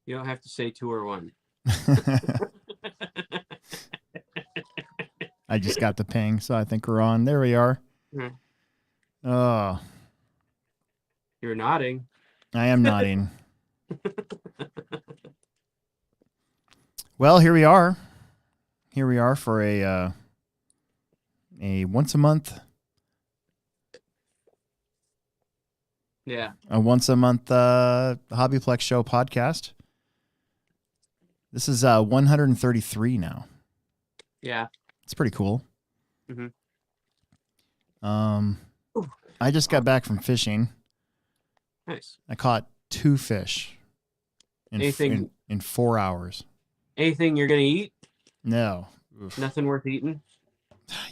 You don't have to say 2 or 1. I just got the ping, so I think we're on. There we are. Mhm. Oh, You're nodding. I am nodding. Well, here we are. Here we are for a once a month. Yeah. A once a month Hobbyplex show podcast. This is 133 now. Yeah. It's pretty cool. Mhm. I just got back from fishing. Nice. I caught 2 fish in 4 hours. Anything you're gonna eat? No. Oof. Nothing worth eating.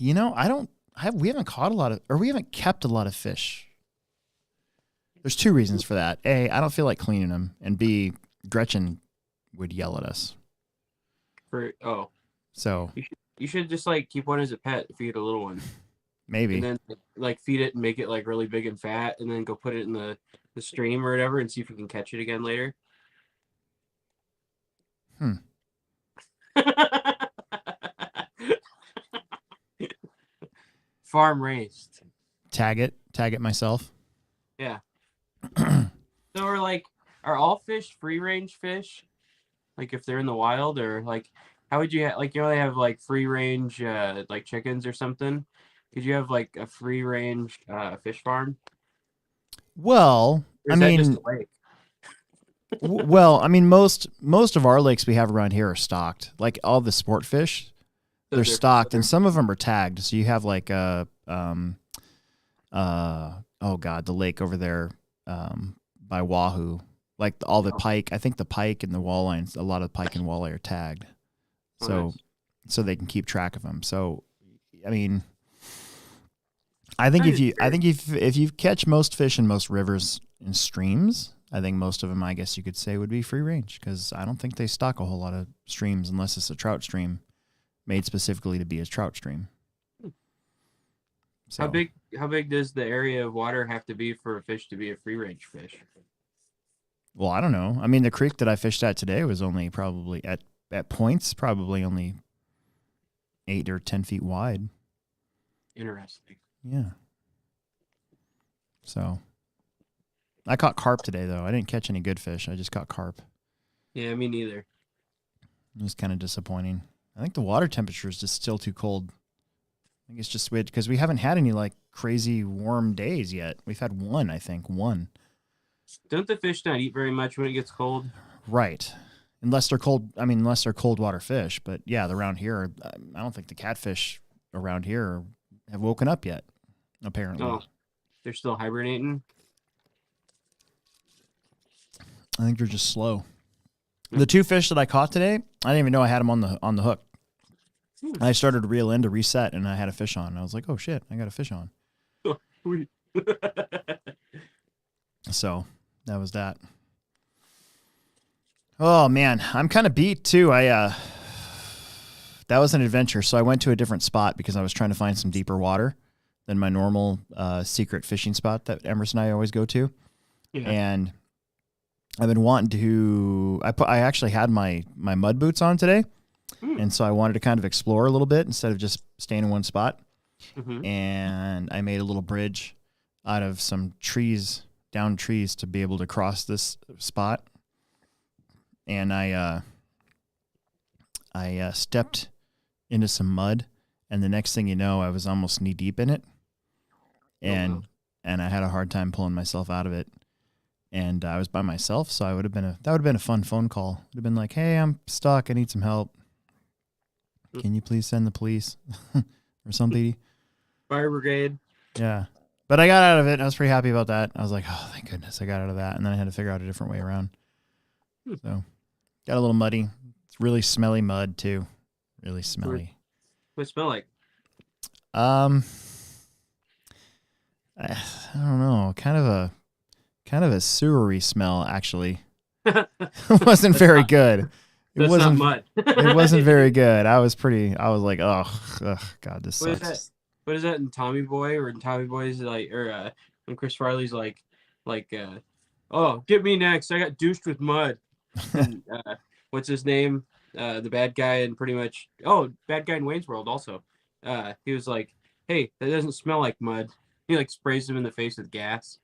We haven't caught a lot of, or we haven't kept a lot of fish. There's 2 reasons for that. A, I don't feel like cleaning them, and B, Gretchen would yell at us. So You should just like keep one as a pet if you get a little one. Maybe. And then like feed it and make it like really big and fat, and then go put it in the stream or whatever, and see if you can catch it again later. Farm raised. Tag it myself. Yeah. So are all fish free range fish? Like if they're in the wild, or like how would you like, you only have like free range like chickens or something? Could you have like a free range fish farm? Well, Or is that just a lake? Well, I mean, most of our lakes we have around here are stocked. Like all the sport fish, they're stocked, and some of them are tagged. So you have like oh god, the lake over there by Wahoo, like all the pike. I think the pike and the walleyes, a lot of pike and walleye are tagged, so they can keep track of them. So, I mean, I think if you catch most fish in most rivers and streams, I think most of them, I guess you could say, would be free range, because I don't think they stock a whole lot of streams unless it's a trout stream made specifically to be a trout stream. So, how big does the area of water have to be for a fish to be a free range fish? Well, I don't know. I mean, the creek that I fished at today was only probably at points probably only 8 or 10 feet wide. Interesting. Yeah. So I caught carp today, though. I didn't catch any good fish. I just caught carp. Yeah, me neither. It was kind of disappointing. I think the water temperature is just still too cold. I think it's just weird because we haven't had any like crazy warm days yet. We've had one, I think. One. Don't the fish not eat very much when it gets cold? Right. Unless they're cold. I mean, unless they're cold water fish. But yeah, around here, I don't think the catfish around here have woken up yet, apparently. Oh, they're still hibernating? I think they're just slow. The 2 fish that I caught today, I didn't even know I had them on the hook. I started to reel in to reset, and I had a fish on. I was like, oh, shit, I got a fish on. So that was that. Oh, man, I'm kind of beat, too. That was an adventure. So I went to a different spot because I was trying to find some deeper water than my normal secret fishing spot that Emerson and I always go to. Yeah. And I've been wanting to. I actually had my mud boots on today, and so I wanted to kind of explore a little bit instead of just staying in one spot. Mm-hmm. And I made a little bridge out of some down trees, to be able to cross this spot. And I stepped into some mud, and the next thing you know, I was almost knee deep in it, and I had a hard time pulling myself out of it. And I was by myself, so that would have been a fun phone call. It would have been like, "Hey, I'm stuck. I need some help. Can you please send the police or somebody? Fire brigade." Yeah, but I got out of it. And I was pretty happy about that. I was like, "Oh, thank goodness I got out of that." And then I had to figure out a different way around. So got a little muddy. It's really smelly mud too. Really smelly. What it smell like? I don't know. Kind of a sewery smell, actually. It wasn't very good. It wasn't mud. It wasn't very good. I was like, oh, God, this sucks. What is that in Tommy Boy? Or in Tommy Boy's like, or when Chris Farley's like, oh, get me next. I got douched with mud. And, what's his name? The bad guy in bad guy in Wayne's World also. He was like, "Hey, that doesn't smell like mud." He like sprays him in the face with gas.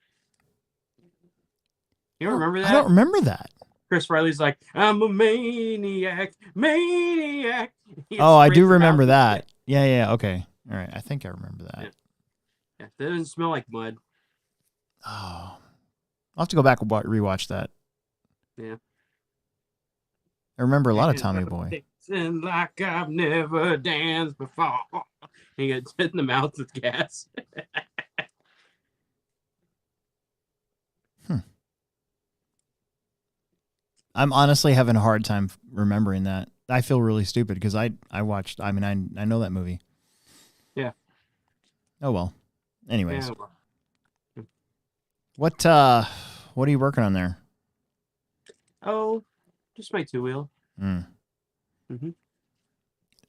You don't remember I don't that? remember that. Chris Riley's like, "I'm a maniac, maniac." He Oh, I do sprays him out remember with that. gas. Yeah. Okay. All right. I think I remember that. Yeah. Yeah, that doesn't smell like mud. Oh, I'll have to go back and rewatch that. Yeah. I remember a lot of Tommy Boy. Dancing like I've never danced before. He gets hit in the mouth with gas. I'm honestly having a hard time remembering that. I feel really stupid because I watched. I mean, I know that movie. Yeah. Oh well. Anyways, Yeah, well. what are you working on there? Oh, just my two-wheel. Mm. Mm-hmm.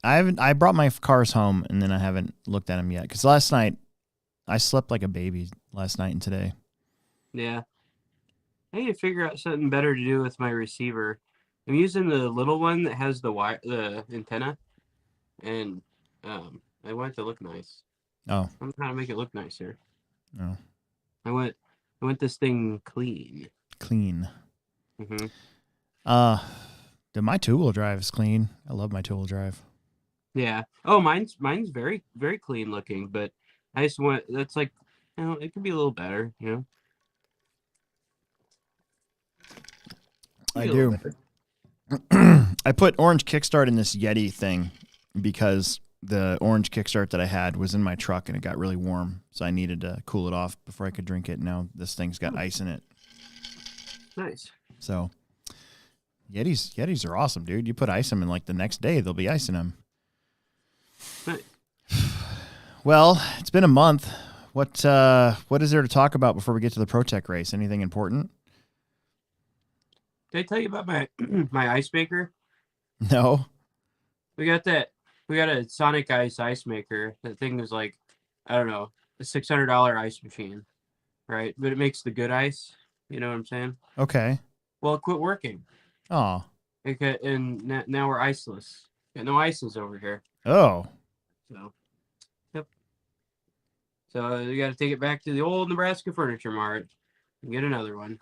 I brought my cars home and then I haven't looked at them yet because last night I slept like a baby last night and today. Yeah. I need to figure out something better to do with my receiver. I'm using the little one that has the antenna, and I want it to look nice. Oh. I'm trying to make it look nicer. Oh. I want this thing clean. Clean. Mm-hmm. My two-wheel drive is clean. I love my two-wheel drive. Yeah. Oh, mine's very, very clean looking, but I just want that's like, it could be a little better, I do. I put orange kickstart in this Yeti thing because the orange kickstart that I had was in my truck and it got really warm, so I needed to cool it off before I could drink it. Now this thing's got ice in it. Nice. So Yetis are awesome, dude. You put ice in them and like the next day there'll be ice in them. Nice. Well, it's been a month. What is there to talk about before we get to the ProTek race? Anything important? Did I tell you about my my ice maker? No. We got a Sonic ice maker. That thing was like, I don't know, a $600 ice machine, right? But it makes the good ice. You know what I'm saying? Okay. Well, it quit working. Oh. And now we're iceless. Got no ices over here. Oh. So, yep. So you got to take it back to the old Nebraska Furniture Mart and get another one.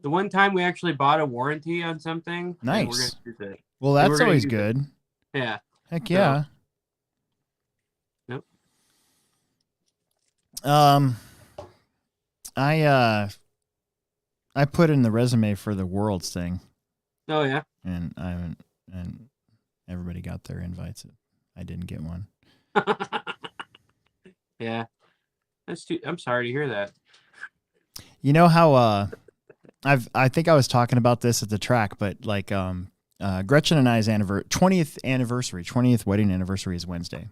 The one time we actually bought a warranty on something. Nice. We're gonna use it. Well, that's always good. Yeah. Heck yeah. Nope. I put in the resume for the Worlds thing. Oh yeah. And everybody got their invites. I didn't get one. Yeah. I'm sorry to hear that. You know how I think I was talking about this at the track, but like Gretchen and I's 20th wedding anniversary is Wednesday.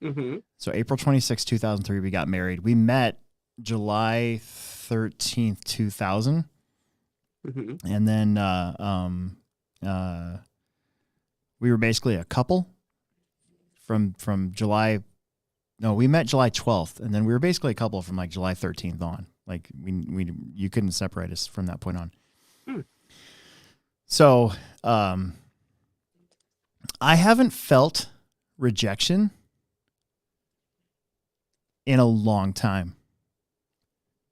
Mm-hmm. So April 26, 2003, we got married. We met July 13th, 2000. Mm-hmm. And then we were basically a couple from July. No, we met July 12th, and then we were basically a couple from like July 13th on. Like you couldn't separate us from that point on. So I haven't felt rejection in a long time.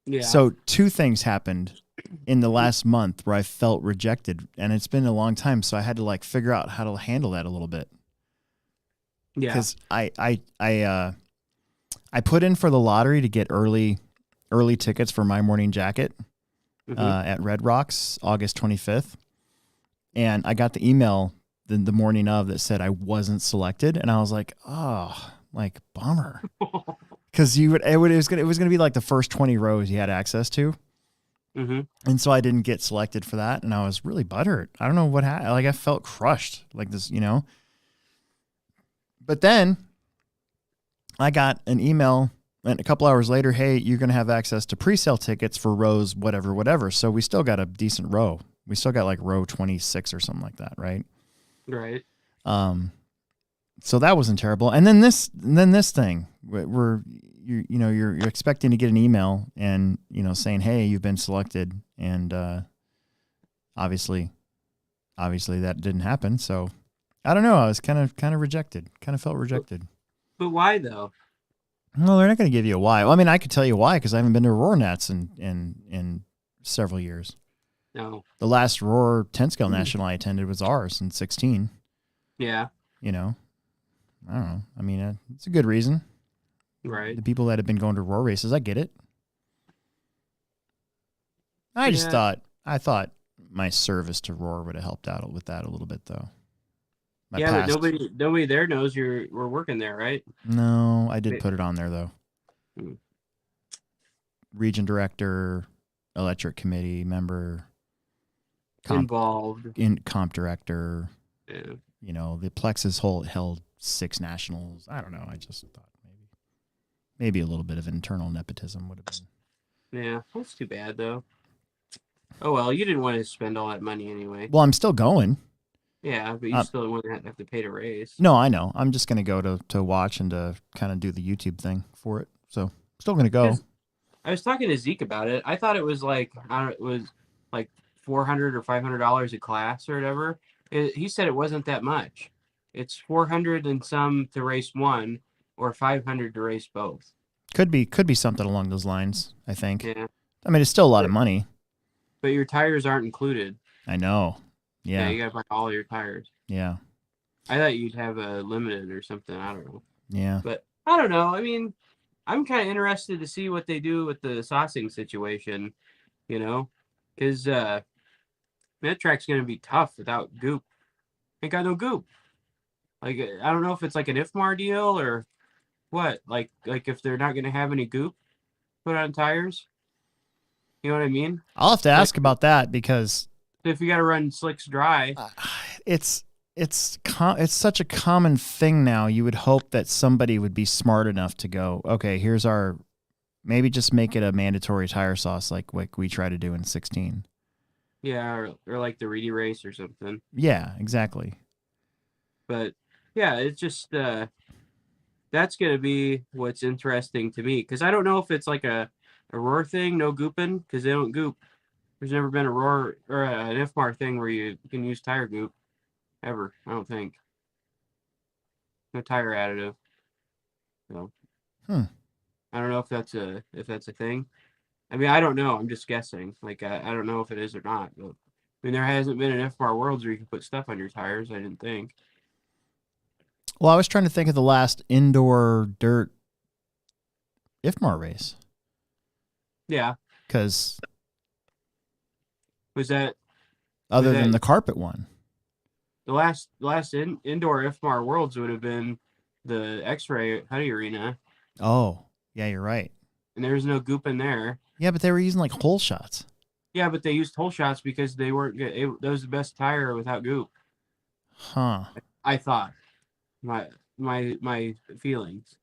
Yeah. So two things happened in the last month where I felt rejected, and it's been a long time. So I had to like figure out how to handle that a little bit. Yeah. Because I put in for the lottery to get early tickets for My Morning Jacket at Red Rocks August 25th, and I got the email the morning of that said I wasn't selected, and I was like, oh, like bummer. Because it was gonna be like the first 20 rows you had access to, and so I didn't get selected for that, and I was really butthurt. I don't know what happened. Like I felt crushed, like this, But then I got an email, and a couple hours later, hey, you're gonna have access to pre-sale tickets for rows whatever. So we still got a decent row. We still got like row 26 or something like that, right? Right. So that wasn't terrible. And then this thing where you're expecting to get an email and saying, hey, you've been selected, and obviously that didn't happen. So I don't know. I was kind of rejected. Kind of felt rejected. But why though? No, they're not going to give you a why. Well, I mean, I could tell you why because I haven't been to Roar Nats in several years. No. The last Roar 10 scale national I attended was ours in 2016. Yeah. I don't know. I mean, it's a good reason. Right. The people that have been going to Roar races, I get it. I thought my service to Roar would have helped out with that a little bit, though. But nobody there knows we're working there, right? No, I did put it on there though. Region director, electric committee member, involved, comp director. Yeah. The Plex held 6 nationals. I don't know. I just thought maybe a little bit of internal nepotism would have been. Yeah, that's too bad though. Oh well, you didn't want to spend all that money anyway. Well, I'm still going. Yeah, but you still wouldn't have to pay to race. No, I know. I'm just going to go to watch and to kind of do the YouTube thing for it. So, still going to go. I was talking to Zeke about it. I thought it was like $400 or $500 a class or whatever. He said it wasn't that much. It's $400 and some to race one, or $500 to race both. Could be something along those lines, I think. Yeah. I mean, it's still a lot of money. But your tires aren't included. I know. Yeah. You got to buy all your tires. Yeah. I thought you'd have a limited or something. I don't know. Yeah. But I don't know. I mean, I'm kind of interested to see what they do with the saucing situation, because that track's going to be tough without goop. Ain't got no goop. Like, I don't know if it's like an IFMAR deal or what. Like if they're not going to have any goop put on tires. You know what I mean? I'll have to ask about that because if you got to run slicks dry, it's such a common thing now. You would hope that somebody would be smart enough to go, okay, here's maybe just make it a mandatory tire sauce like we try to do in 16. Yeah, or like the Reedy race or something. Yeah, exactly. But yeah, it's just that's gonna be what's interesting to me because I don't know if it's like a Roar thing, no gooping, because they don't goop. There's never been a Roar or an IFMAR thing where you can use tire goop ever. I don't think. No tire additive. So. I don't know if that's a thing. I mean, I don't know. I'm just guessing. Like, I don't know if it is or not. But, I mean, there hasn't been an IFMAR Worlds where you can put stuff on your tires. I didn't think. Well, I was trying to think of the last indoor dirt IFMAR race. Yeah. Because was that other than the carpet one? The last indoor IFMAR Worlds would have been the X-Ray Huddy Arena. Oh, yeah, you're right. And there was no goop in there. Yeah, but they were using like hole shots. Yeah, but they used hole shots because they weren't good. That was the best tire without goop. Huh. I thought. My feelings.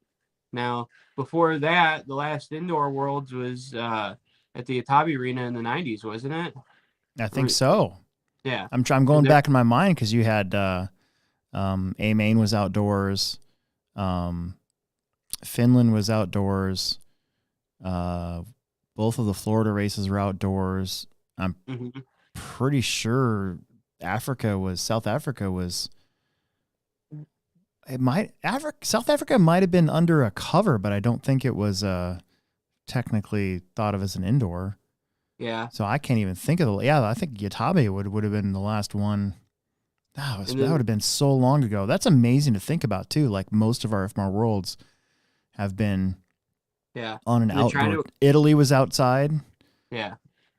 Now, before that, the last indoor Worlds was at the Atabi Arena in the 90s, wasn't it? I think so. Yeah. I'm going back in my mind because you had A-Main was outdoors. Finland was outdoors. Both of the Florida races were outdoors. I'm pretty sure South Africa was. South Africa might have been under a cover, but I don't think it was technically thought of as an indoor. Yeah. So I can't even think of the. Yeah, I think Yatabe would have been the last one. That would have been so long ago. That's amazing to think about too. Like most of our IFMAR Worlds have been. Yeah. On an outdoor. Italy was outside. Yeah.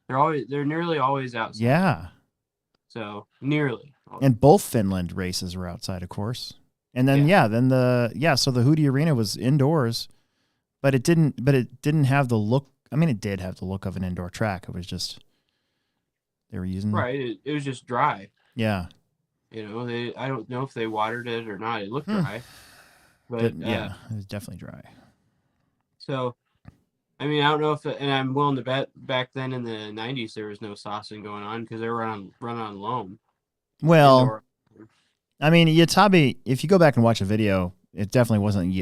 They're nearly always outside. Yeah. So nearly. And both Finland races were outside, of course. And then so the Hootie Arena was indoors, but it didn't have the look. I mean, it did have the look of an indoor track. It was just they were using it was just dry. Yeah. I don't know if they watered it or not. It looked dry, but yeah, it was definitely dry. So, I mean, I don't know and I'm willing to bet back then in the 90s there was no saucing going on because they were run on loam. Well, I mean, Yatabe, if you go back and watch a video, it definitely wasn't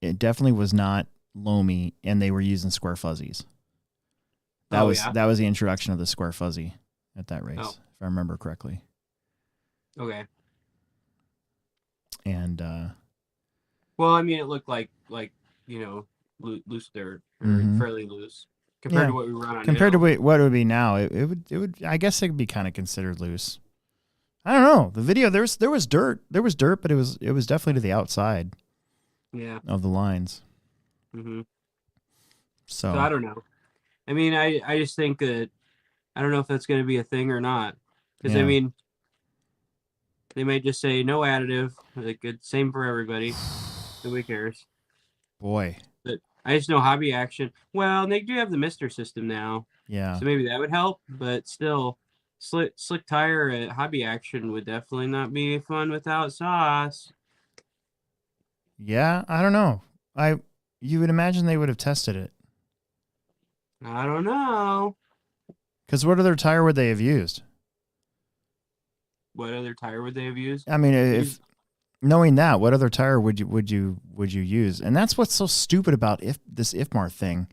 it definitely was not loamy, and they were using square fuzzies. That was the introduction of the square fuzzy at that race, if I remember correctly. Okay. And well, I mean, it looked like loose dirt, or fairly loose compared to what we run on. Compared to what it would be now, it would. I guess it could be kind of considered loose. I don't know. The video there was dirt, but it was definitely to the outside. Yeah. Of the lines. Mm-hmm. So I don't know. I mean, I just think that I don't know if that's going to be a thing or not, because I mean, they might just say no additive, like it's same for everybody. Nobody cares. Boy. But I just know Hobby Action. Well, they do have the Mister system now. Yeah. So maybe that would help, but still, slick tire at Hobby Action would definitely not be fun without sauce. Yeah, I don't know. You would imagine they would have tested it. I don't know. Because what other tire would they have used? What other tire would they have used? I mean, if knowing that, what other tire would you use? And that's what's so stupid about this IFMAR thing,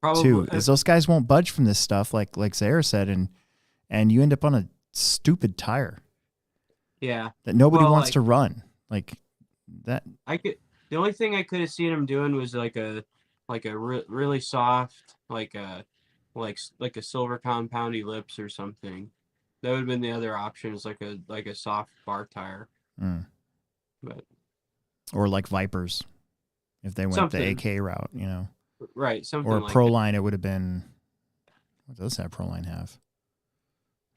probably, too, is those guys won't budge from this stuff, like Zahir said, and you end up on a stupid tire. Yeah. That nobody wants to run. Like that. The only thing I could have seen them doing was like a really soft, like a silver compound ellipse or something. That would have been the other option, is like a soft bar tire. But or like Vipers, if they went the AK route, Right, something or like Proline, it would have been. What does that Proline have?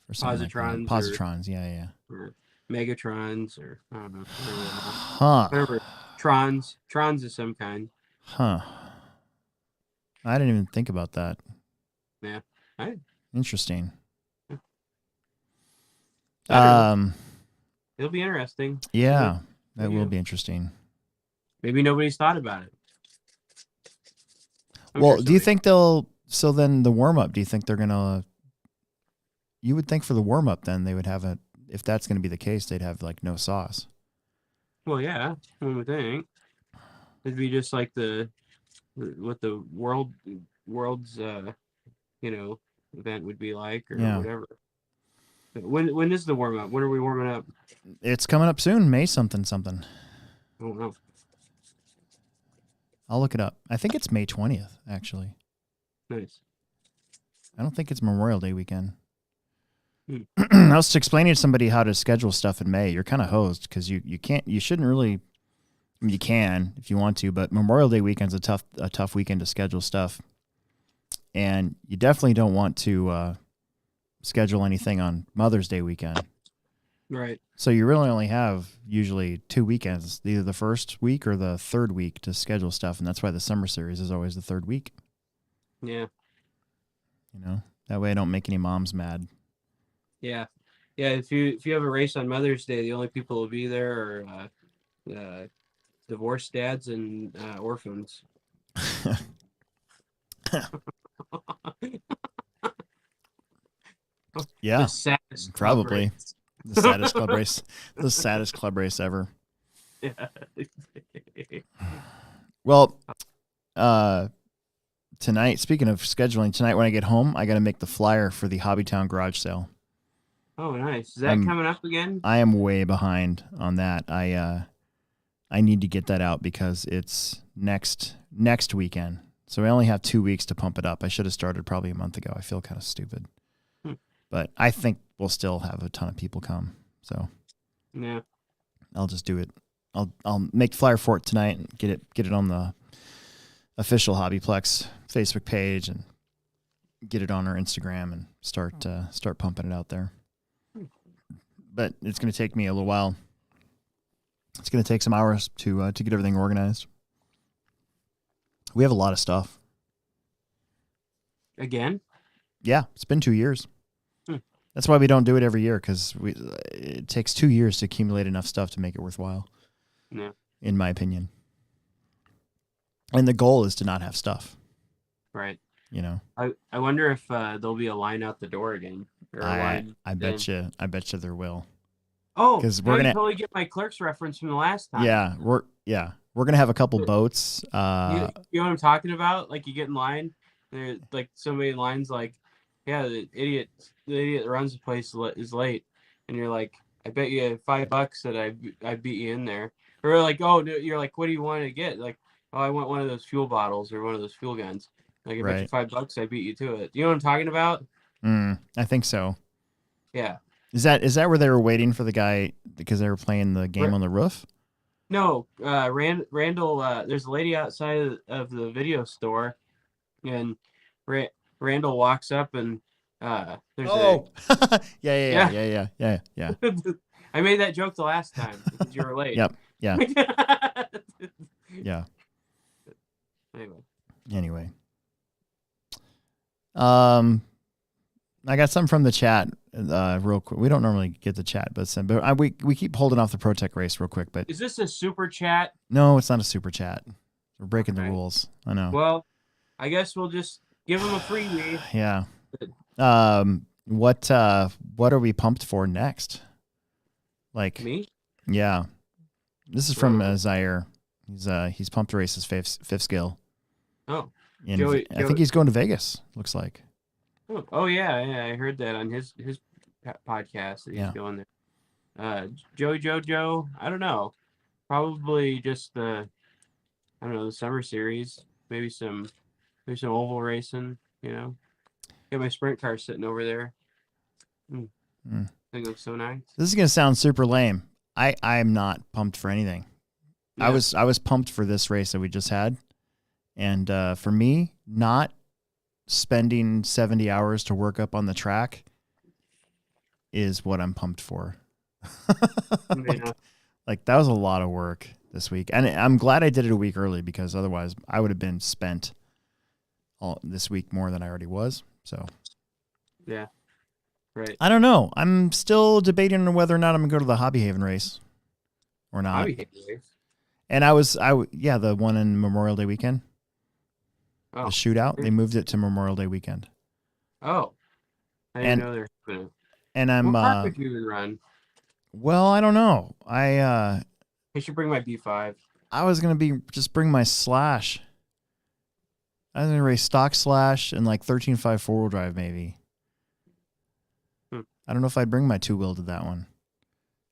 For Positrons. Like Positrons, yeah. Or Megatrons, or I don't know. Whatever. Trons of some kind. Huh. I didn't even think about that. Yeah. Interesting. It'll be interesting. Yeah, that will be interesting. Maybe nobody's thought about it. Well, do you think they'll? So then the warm up. Do you think they're gonna? You would think for the warm up, then they would have a. If that's going to be the case, they'd have like no sauce. Well, yeah, one would think. It'd be just like what the world's event would be like, or whatever. When is the warm up? When are we warming up? It's coming up soon, May something. I don't know. I'll look it up. I think it's May 20th, actually. Nice. I don't think it's Memorial Day weekend. I was explaining to somebody how to schedule stuff in May. You're kind of hosed because you shouldn't really. I mean, you can if you want to, but Memorial Day weekend's a tough weekend to schedule stuff, and you definitely don't want to schedule anything on Mother's Day weekend. Right. So you really only have usually 2 weekends, either the first week or the third week to schedule stuff, and that's why the summer series is always the third week. Yeah. That way I don't make any moms mad. Yeah. Yeah, if you have a race on Mother's Day, the only people who will be there are divorced dads and orphans. Yeah, the saddest probably the saddest club race, the saddest club race ever. Yeah. Well, tonight, speaking of scheduling, tonight when I get home, I got to make the flyer for the Hobbytown garage sale. Oh, nice. Is that coming up again? I am way behind on that. I need to get that out because it's next weekend. So I only have 2 weeks to pump it up. I should have started probably a month ago. I feel kind of stupid. But I think we'll still have a ton of people come. So yeah, I'll just do it. I'll make the flyer for it tonight and get it on the official Hobbyplex Facebook page and get it on our Instagram and start pumping it out there. But it's going to take me a little while. It's going to take some hours to get everything organized. We have a lot of stuff. Again? Yeah, it's been 2 years. That's why we don't do it every year, because it takes 2 years to accumulate enough stuff to make it worthwhile. Yeah. In my opinion. And the goal is to not have stuff. Right. I wonder if there'll be a line out the door again. Or I bet you there will. Oh, because we're gonna totally get my clerk's reference from the last time. Yeah, we're We're gonna have a couple boats. You know what I'm talking about? Like you get in line, there like somebody in line's like, yeah, the idiot that runs the place is late, and you're like, I bet you $5 that I beat you in there, or like, oh, no, you're like, what do you want to get? Like, oh, I want one of those fuel bottles or one of those fuel guns. Like, I bet you right. $5 I beat you to it. You know what I'm talking about? I think so. Yeah. Is that where they were waiting for the guy because they were playing the game Ra- on the roof? no, Randall. There's a lady outside of the video store, and Ra- Randall walks up and there's a Oh, yeah, yeah, yeah, yeah. yeah, yeah, yeah, yeah. I made that joke the last time because you were late. Yep, yeah, yeah. Anyway, Anyway, I got something from the chat. Real quick. We don't normally get the chat, but we keep holding off the ProTek race real quick. But is this a super chat? no, it's not a super chat. We're breaking the Okay. rules. I know. Well, I guess we'll just give him a freebie. Yeah. What are we pumped for next? Like Me? yeah. This is from Zaire. He's pumped to race his fifth skill. Oh, I think he's going to Vegas. Looks like. oh yeah, I heard that on his podcast that he's going there. Joe, I don't know. Probably just the summer series. Maybe some oval racing. Got my sprint car sitting over there. I think it looks so nice. This is gonna sound super lame. I'm not pumped for anything. Yeah. I was pumped for this race that we just had, and for me, not spending 70 hours to work up on the track is what I'm pumped for. like that was a lot of work this week, and I'm glad I did it a week early because otherwise I would have been spent all this week more than I already was. So yeah, right. I don't know. I'm still debating on whether or not I'm gonna go to the Hobby Haven race or not. Hobby Haven race. And the one in Memorial Day weekend. Oh. The shootout. They moved it to Memorial Day weekend. Oh, I didn't know they're gonna. And I'm. What car would you even run? Well, I don't know. I should bring my B5. I was gonna bring my Slash. I was gonna race stock Slash and like 13.5 4-wheel drive maybe. I don't know if I'd bring my 2-wheel to that one.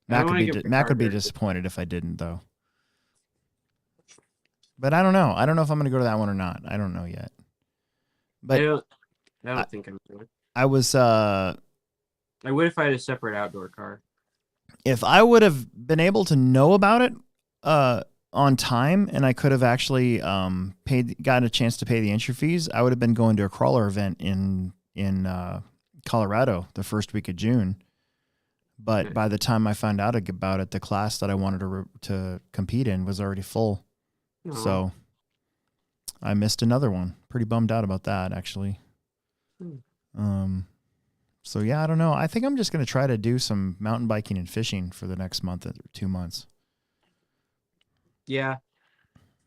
Mac would be disappointed if I didn't though. But I don't know. I don't know if I'm going to go to that one or not. I don't know yet. But I don't think I'm going. I was. I would if I had a separate outdoor car. If I would have been able to know about it on time, and I could have actually got a chance to pay the entry fees, I would have been going to a crawler event in Colorado the first week of June. But by the time I found out about it, the class that I wanted to compete in was already full. Aww. So I missed another one. Pretty bummed out about that, actually. So yeah, I don't know. I think I'm just going to try to do some mountain biking and fishing for the next month or 2 months. Yeah.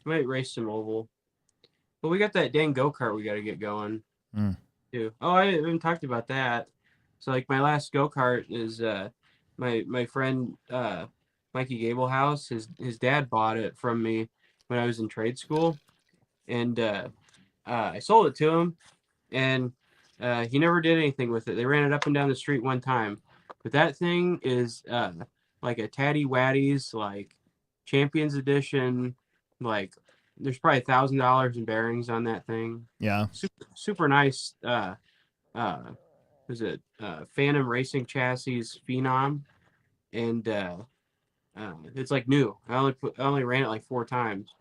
Might race some oval. But we got that dang go-kart we got to get going too. Oh, I haven't talked about that. So like my last go-kart is my friend Mikey Gablehouse. His dad bought it from me when I was in trade school, and I sold it to him, and he never did anything with it. They ran it up and down the street one time, but that thing is like a Tatty Waddy's like Champions Edition. Like there's probably $1,000 in bearings on that thing. Yeah, super nice. Was it Phantom Racing Chassis Phenom, and it's like new. I only ran it like 4 times,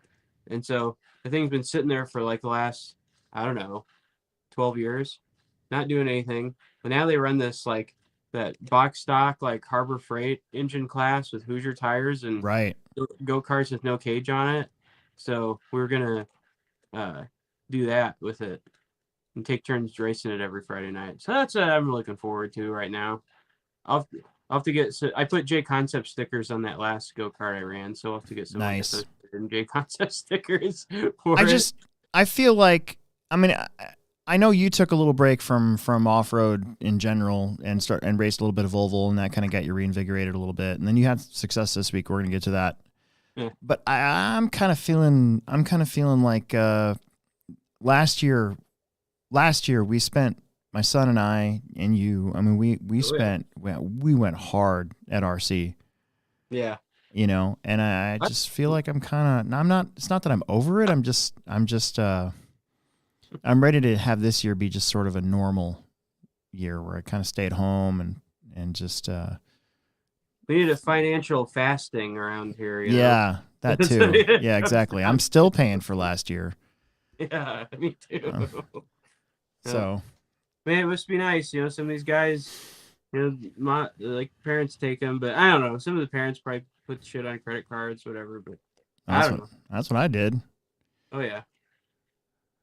and so the thing's been sitting there for like the last 12 years, not doing anything. But now they run this like that box stock like Harbor Freight engine class with Hoosier tires and go karts with no cage on it. So we're gonna do that with it and take turns racing it every Friday night. So that's what I'm looking forward to right now. I'll have to get. I put J Concept stickers on that last go kart I ran, so I'll have to get some nice J Concept stickers. I feel like, I mean, I know you took a little break from off-road in general and raced a little bit of oval, and that kind of got you reinvigorated a little bit. And then you had success this week. We're going to get to that. But I'm kind of feeling like last year we spent, my son and I and you, I mean we went hard at RC. Yeah. You know, and I just feel like I'm not, it's not that I'm over it. I'm ready to have this year be just sort of a normal year where I kind of stay at home and just We need a financial fasting around here. You yeah, that too. Yeah, exactly. I'm still paying for last year. Yeah, me too. So, man, it must be nice. You know, some of these guys, like parents take them, but I don't know. Some of the parents probably put shit on credit cards, whatever. But I don't know. That's what I did. Oh yeah.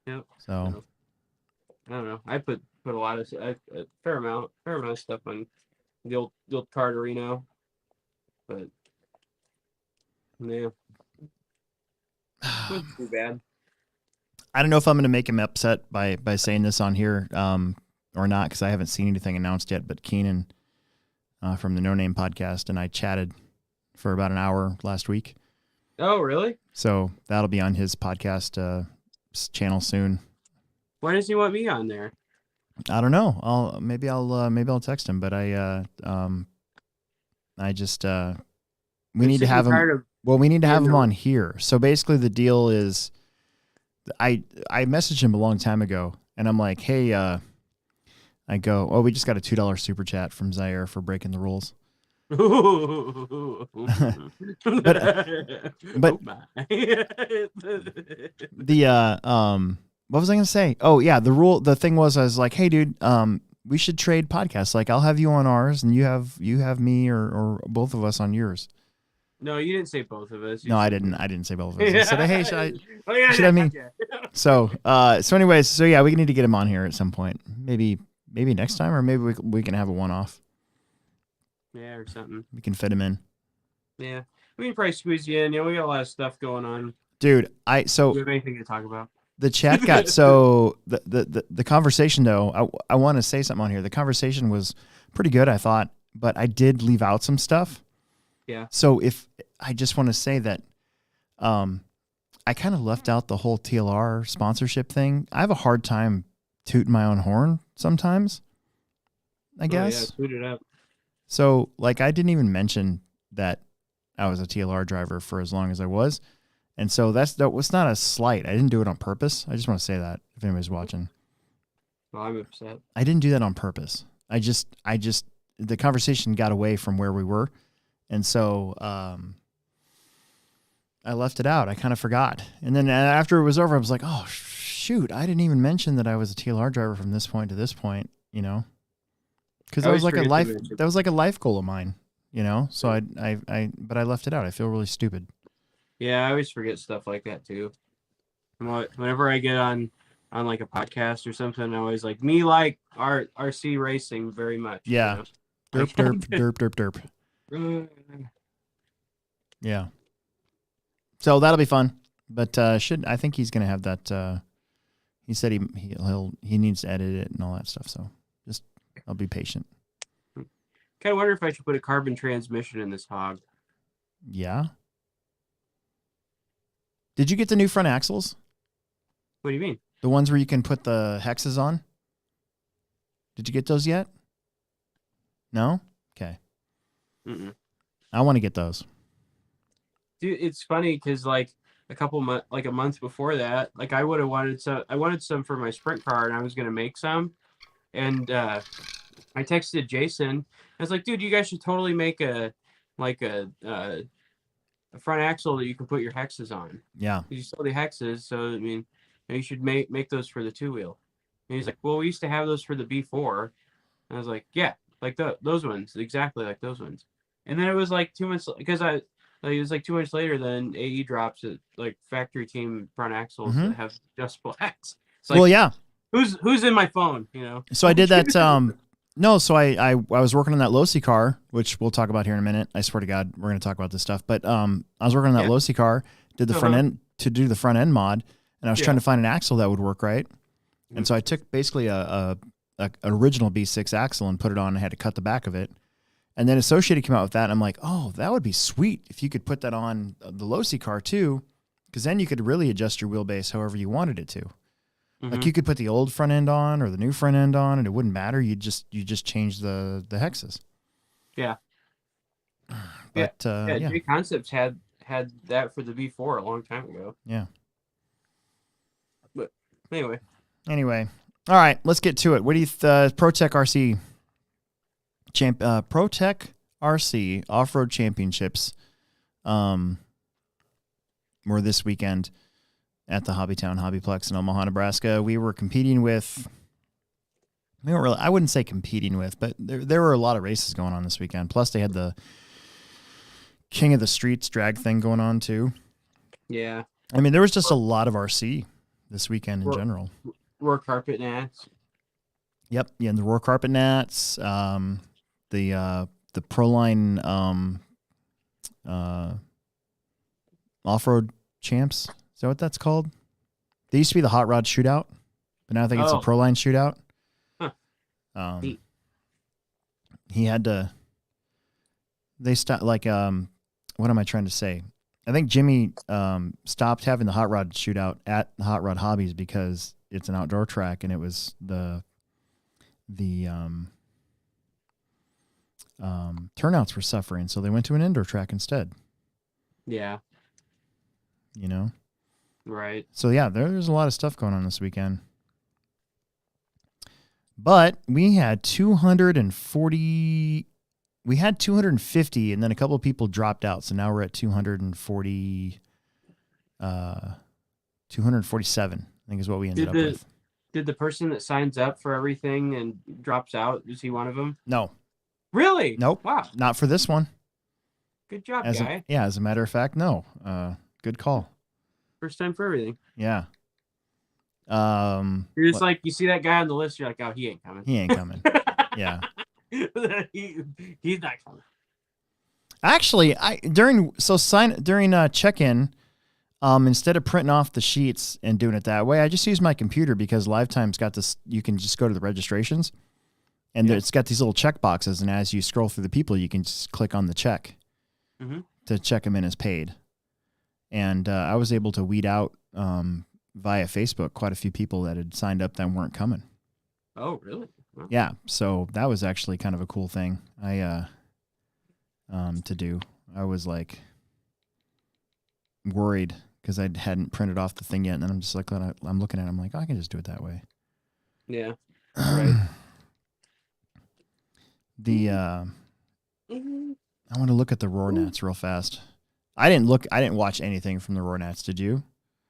Yep. So I don't know. I put a lot of a fair amount of stuff on the old card Reno, but yeah, wasn't too bad. I don't know if I'm going to make him upset by saying this on here or not, because I haven't seen anything announced yet. But Keenan from the No Name podcast and I chatted for about an hour last week. Oh, really? So that'll be on his podcast channel soon. Why does he want me on there? I don't know. Maybe I'll text him. But I just we need to have him. Well, we need to have him on here. So basically, the deal is, I messaged him a long time ago, and I'm like, hey, I go, oh, we just got a $2 super chat from Zaire for breaking the rules. but the what was I gonna say? Oh yeah, the thing was, I was like, hey dude, we should trade podcasts. Like, I'll have you on ours, and you have me or both of us on yours. No, you didn't say both of us. No, I didn't say both of us. I said, hey, should have me? So anyways, so yeah, we need to get him on here at some point. Maybe next time, or maybe we can have a one-off. Yeah, or something. We can fit him in. Yeah, we can probably squeeze you in. You know, we got a lot of stuff going on. Dude, Do you have anything to talk about? The chat got so the conversation though. I want to say something on here. The conversation was pretty good, I thought, but I did leave out some stuff. Yeah. So if I just want to say that, I kind of left out the whole TLR sponsorship thing. I have a hard time tooting my own horn sometimes, I guess. Yeah, toot it up. So like, I didn't even mention that I was a TLR driver for as long as I was. And so that was not a slight. I didn't do it on purpose. I just want to say that if anybody's watching. Well, I'm upset. I didn't do that on purpose. I just the conversation got away from where we were. And so I left it out. I kind of forgot. And then after it was over, I was like, oh, shoot, I didn't even mention that I was a TLR driver from this point to this point, you know? Because that was like a life goal of mine, you know? So but I left it out. I feel really stupid. Yeah, I always forget stuff like that too. Whenever I get on like a podcast or something, I always like RC racing very much. Yeah. You know? Derp. Yeah. So that'll be fun. But I think he's gonna have that. He said he needs to edit it and all that stuff. So just I'll be patient. Kind of wonder if I should put a carbon transmission in this hog. Yeah. Did you get the new front axles? What do you mean? The ones where you can put the hexes on? Did you get those yet? No? Okay. Mm-mm. I want to get those. Dude, it's funny because like a month before that, like I would have wanted some. I wanted some for my sprint car, and I was gonna make some. And I texted Jason. I was like, dude, you guys should totally make a front axle that you can put your hexes on. Yeah. You sell the hexes, so I mean, you should make those for the two wheel. And he's like, well, we used to have those for the B4. And I was like, yeah, like those ones, exactly like those ones. And then it was like 2 months because it was like 2 months later. Then AE drops it like factory team front axles that have just blacks. Like, well, yeah. Who's in my phone? You know. So I did that. No, so I was working on that Losi car, which we'll talk about here in a minute. I swear to God, we're going to talk about this stuff. But I was working on that Losi car, did the front end to do the front end mod, and I was trying to find an axle that would work right. And so I took basically an original B6 axle and put it on. I had to cut the back of it, And then Associated came out with that, and I'm like, oh, that would be sweet if you could put that on the low-C car too, because then you could really adjust your wheelbase however you wanted it to. Like you could put the old front end on or the new front end on, and it wouldn't matter. You just change the hexes. Yeah. But yeah, J Concepts had that for the V4 a long time ago. Yeah. But anyway. All right, let's get to it. What do you ProTek RC ProTek RC Off-Road Championships were this weekend at the Hobbyplex in Omaha, Nebraska. We were competing with, I wouldn't say competing with, but there were a lot of races going on this weekend. Plus they had the King of the Streets drag thing going on too. Yeah. I mean, there was just a lot of RC this weekend in general. Roar Carpet Nats. Yep. Yeah. And the Roar Carpet Nats, the Proline, Off-Road Champs. Is that what that's called? They used to be the Hot Rod Shootout, but now I think it's a Proline Shootout. Huh. He had to. They stopped. Like, what am I trying to say? I think Jimmy stopped having the Hot Rod Shootout at the Hot Rod Hobbies because it's an outdoor track, and it was the turnouts were suffering, so they went to an indoor track instead. Yeah. You know. Right. So yeah, there's a lot of stuff going on this weekend. But we had 240. We had 250, and then a couple of people dropped out. So now we're at 240. 247, I think is what we ended up with. Did the person that signs up for everything and drops out, is he one of them? No. Really? Nope. Wow. Not for this one. Good job, guy. As a matter of fact, no. Good call. First time for everything. Yeah. You're just like, you see that guy on the list, you're like, oh, he ain't coming. He ain't coming. Yeah. He's not coming. Actually, during check-in, instead of printing off the sheets and doing it that way, I just used my computer because Lifetime's got this. You can just go to the registrations, and it's got these little check boxes, and as you scroll through the people, you can just click on the check to check them in as paid. And I was able to weed out via Facebook quite a few people that had signed up that weren't coming. Oh, really? Wow. Yeah, so that was actually kind of a cool thing to do. I was like worried because I hadn't printed off the thing yet, and then I'm just like, I'm looking at it, I'm like, I can just do it that way. Yeah. Right. I want to look at the Roar Nats real fast. I didn't watch anything from the Roar Nats. Did you?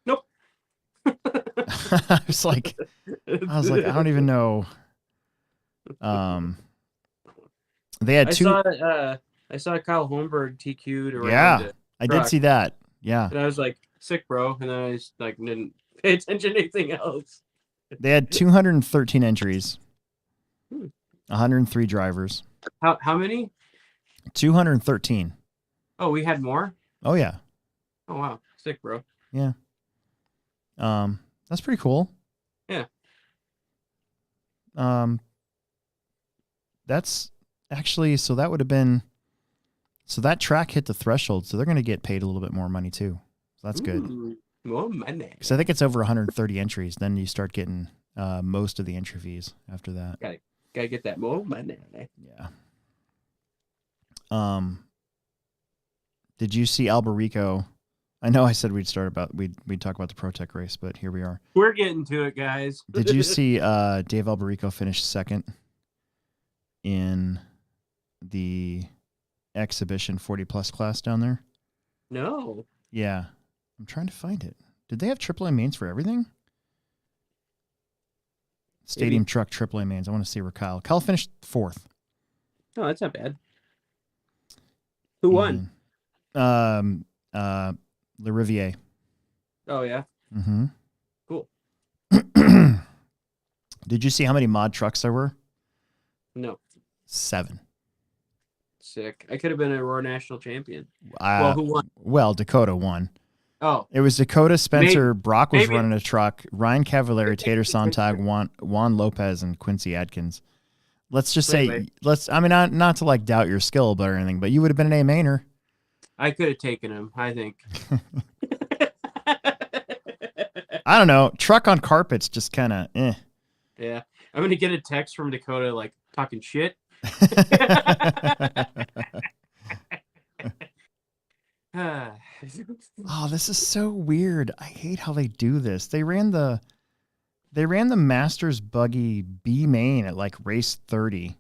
Nope. I was like, I don't even know. They had two. I saw Kyle Holmberg TQ'd around. Yeah, I did see that. Yeah. And I was like, sick, bro. And then I just like didn't pay attention to anything else. They had 213 entries. 103 drivers. How many? 213. Oh, we had more? Oh yeah. Oh wow. Sick, bro. Yeah. That's pretty cool. Yeah. That's actually, so that would have been, so that track hit the threshold, so they're going to get paid a little bit more money too. So that's good. More money. Because I think it's over 130 entries. Then you start getting most of the entry fees after that. Gotta get that more money. Yeah. Did you see Alberico? I know I said we'd talk about the ProTek race, but here we are. We're getting to it, guys. Did you see Dave Alberico finish second in the exhibition 40 plus class down there? No. Yeah. I'm trying to find it. Did they have AAA mains for everything? Stadium truck AAA mains. I want to see where Kyle finished fourth. Oh, that's not bad. Who won? Le Riviere. Oh yeah. Mm-hmm. Cool. Did you see how many mod trucks there were? No. 7. Sick. I could have been a Roar National Champion. Well, who won? Well, Dakota won. Oh. It was Dakota, Spencer, Brock was running a truck, Ryan Cavallari, Tater Sontag, Juan Lopez, and Quincy Adkins. let's just Anyway. say, I mean, not to like doubt your skill but or anything, but you would have been an A-mainer. I could have taken him, I think. I don't know. Truck on carpet's just kind of eh. Yeah. I'm gonna get a text from Dakota like talking shit. Oh, this is so weird. I hate how they do this. They ran the Masters buggy B main at like race 30.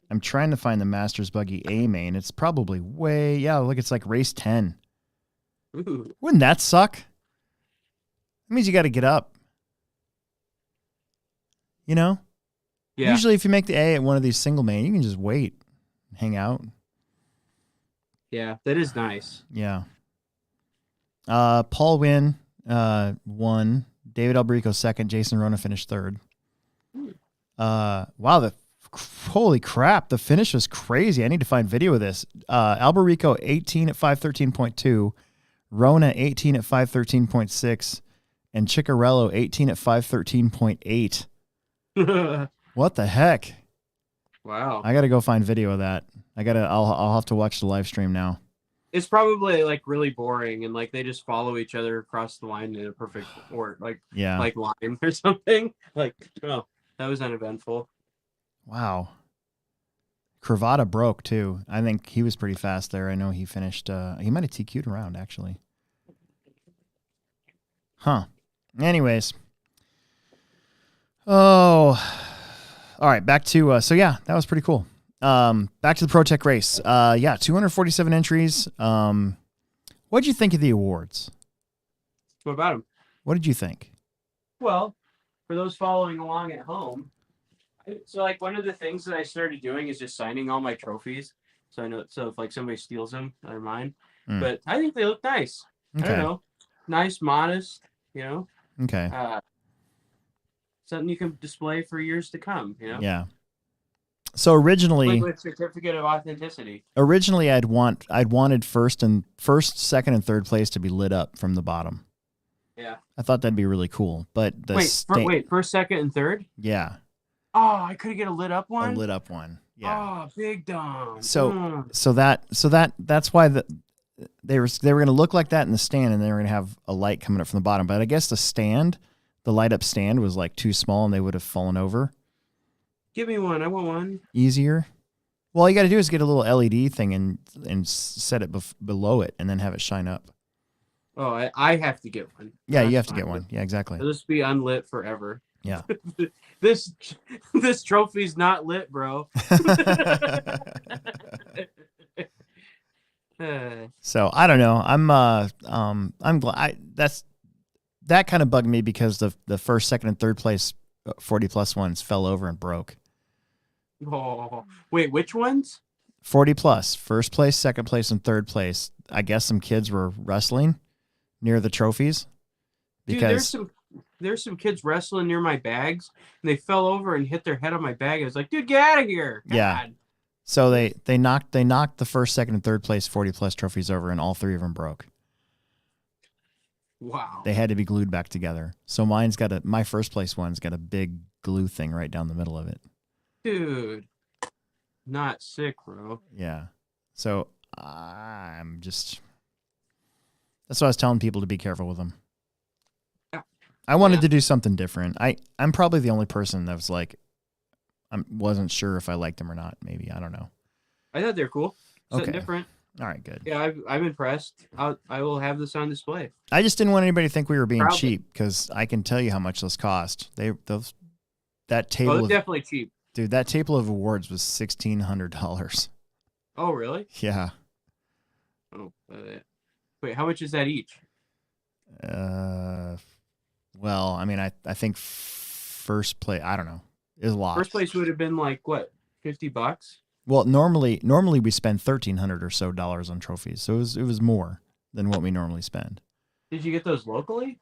I'm trying to find the Masters buggy A main. It's probably look, it's like race 10. Ooh. Wouldn't that suck? That means you got to get up. You know? Yeah. Usually if you make the A at one of these single main, you can just wait, hang out. Yeah, that is nice. Yeah. Paul Wynn won. David Alberico second. Jason Rona finished third. Wow, holy crap, the finish was crazy. I need to find video of this. Alberico 18 at 513.2, Rona 18 at 513.6, and Ciccarello 18 at 513.8. What the heck? Wow. I got to go find video of that. I'll have to watch the live stream now. It's probably like really boring and like they just follow each other across the line in a perfect like line or something. Like, oh, that was uneventful. Wow. Cravata broke too. I think he was pretty fast there. I know he finished he might have TQ'd around actually. Huh. Anyways. Oh. All right, back to so yeah, that was pretty cool. Back to the ProTek race. 247 entries. What'd you think of the awards? What about them? What did you think? Well, for those following along at home, so like one of the things that I started doing is just signing all my trophies. So I know, so if like somebody steals them, they're mine. But I think they look nice. Okay. I don't know, nice, modest. You know. Okay. Something you can display for years to come. You know. Yeah. So originally, with certificate of authenticity. Originally, I'd wanted first, second, and third place to be lit up from the bottom. Yeah. I thought that'd be really cool. But first, second, and third. Yeah. Oh, I could get a lit up one. A lit up one. Yeah. Oh, big dumb. So that's why they were going to look like that in the stand, and they were going to have a light coming up from the bottom. But I guess the light up stand was like too small, and they would have fallen over. Give me one. I want one. Easier. Well, all you got to do is get a little LED thing and set it below it, and then have it shine up. Oh, I have to get one. Yeah, you have to get one. Yeah, exactly. It'll just be unlit forever. Yeah. This trophy's not lit, bro. So I don't know. I'm glad that kind of bugged me because the first, second, and third place 40 plus ones fell over and broke. Oh, wait, which ones? 40 plus, first place, second place, and third place. I guess some kids were wrestling near the trophies. Because dude, there's some kids wrestling near my bags, and they fell over and hit their head on my bag. I was like, dude, get out of here. God. Yeah. So they knocked the first, second, and third place 40 plus trophies over, and all three of them broke. Wow. They had to be glued back together. So my first place one's got a big glue thing right down the middle of it. Dude. Not sick, bro. Yeah. So that's what I was telling people to be careful with them. Yeah. I wanted to do something different. I'm probably the only person that was like, I wasn't sure if I liked them or not. Maybe. I don't know. I thought they're cool. Something Okay. different. All right, good. Yeah, I'm impressed. I will have this on display. I just didn't want anybody to think we were being cheap, because I can tell you how much those cost. That table. Oh, definitely cheap. Dude, that table of awards was $1,600. Oh, really? Yeah. Oh, wait, how much is that each? Well, I mean, I think first place, I don't know, is a lot. First place would have been like what, $50? Well, normally we spend $1,300 or so on trophies, so it was more than what we normally spend. Did you get those locally?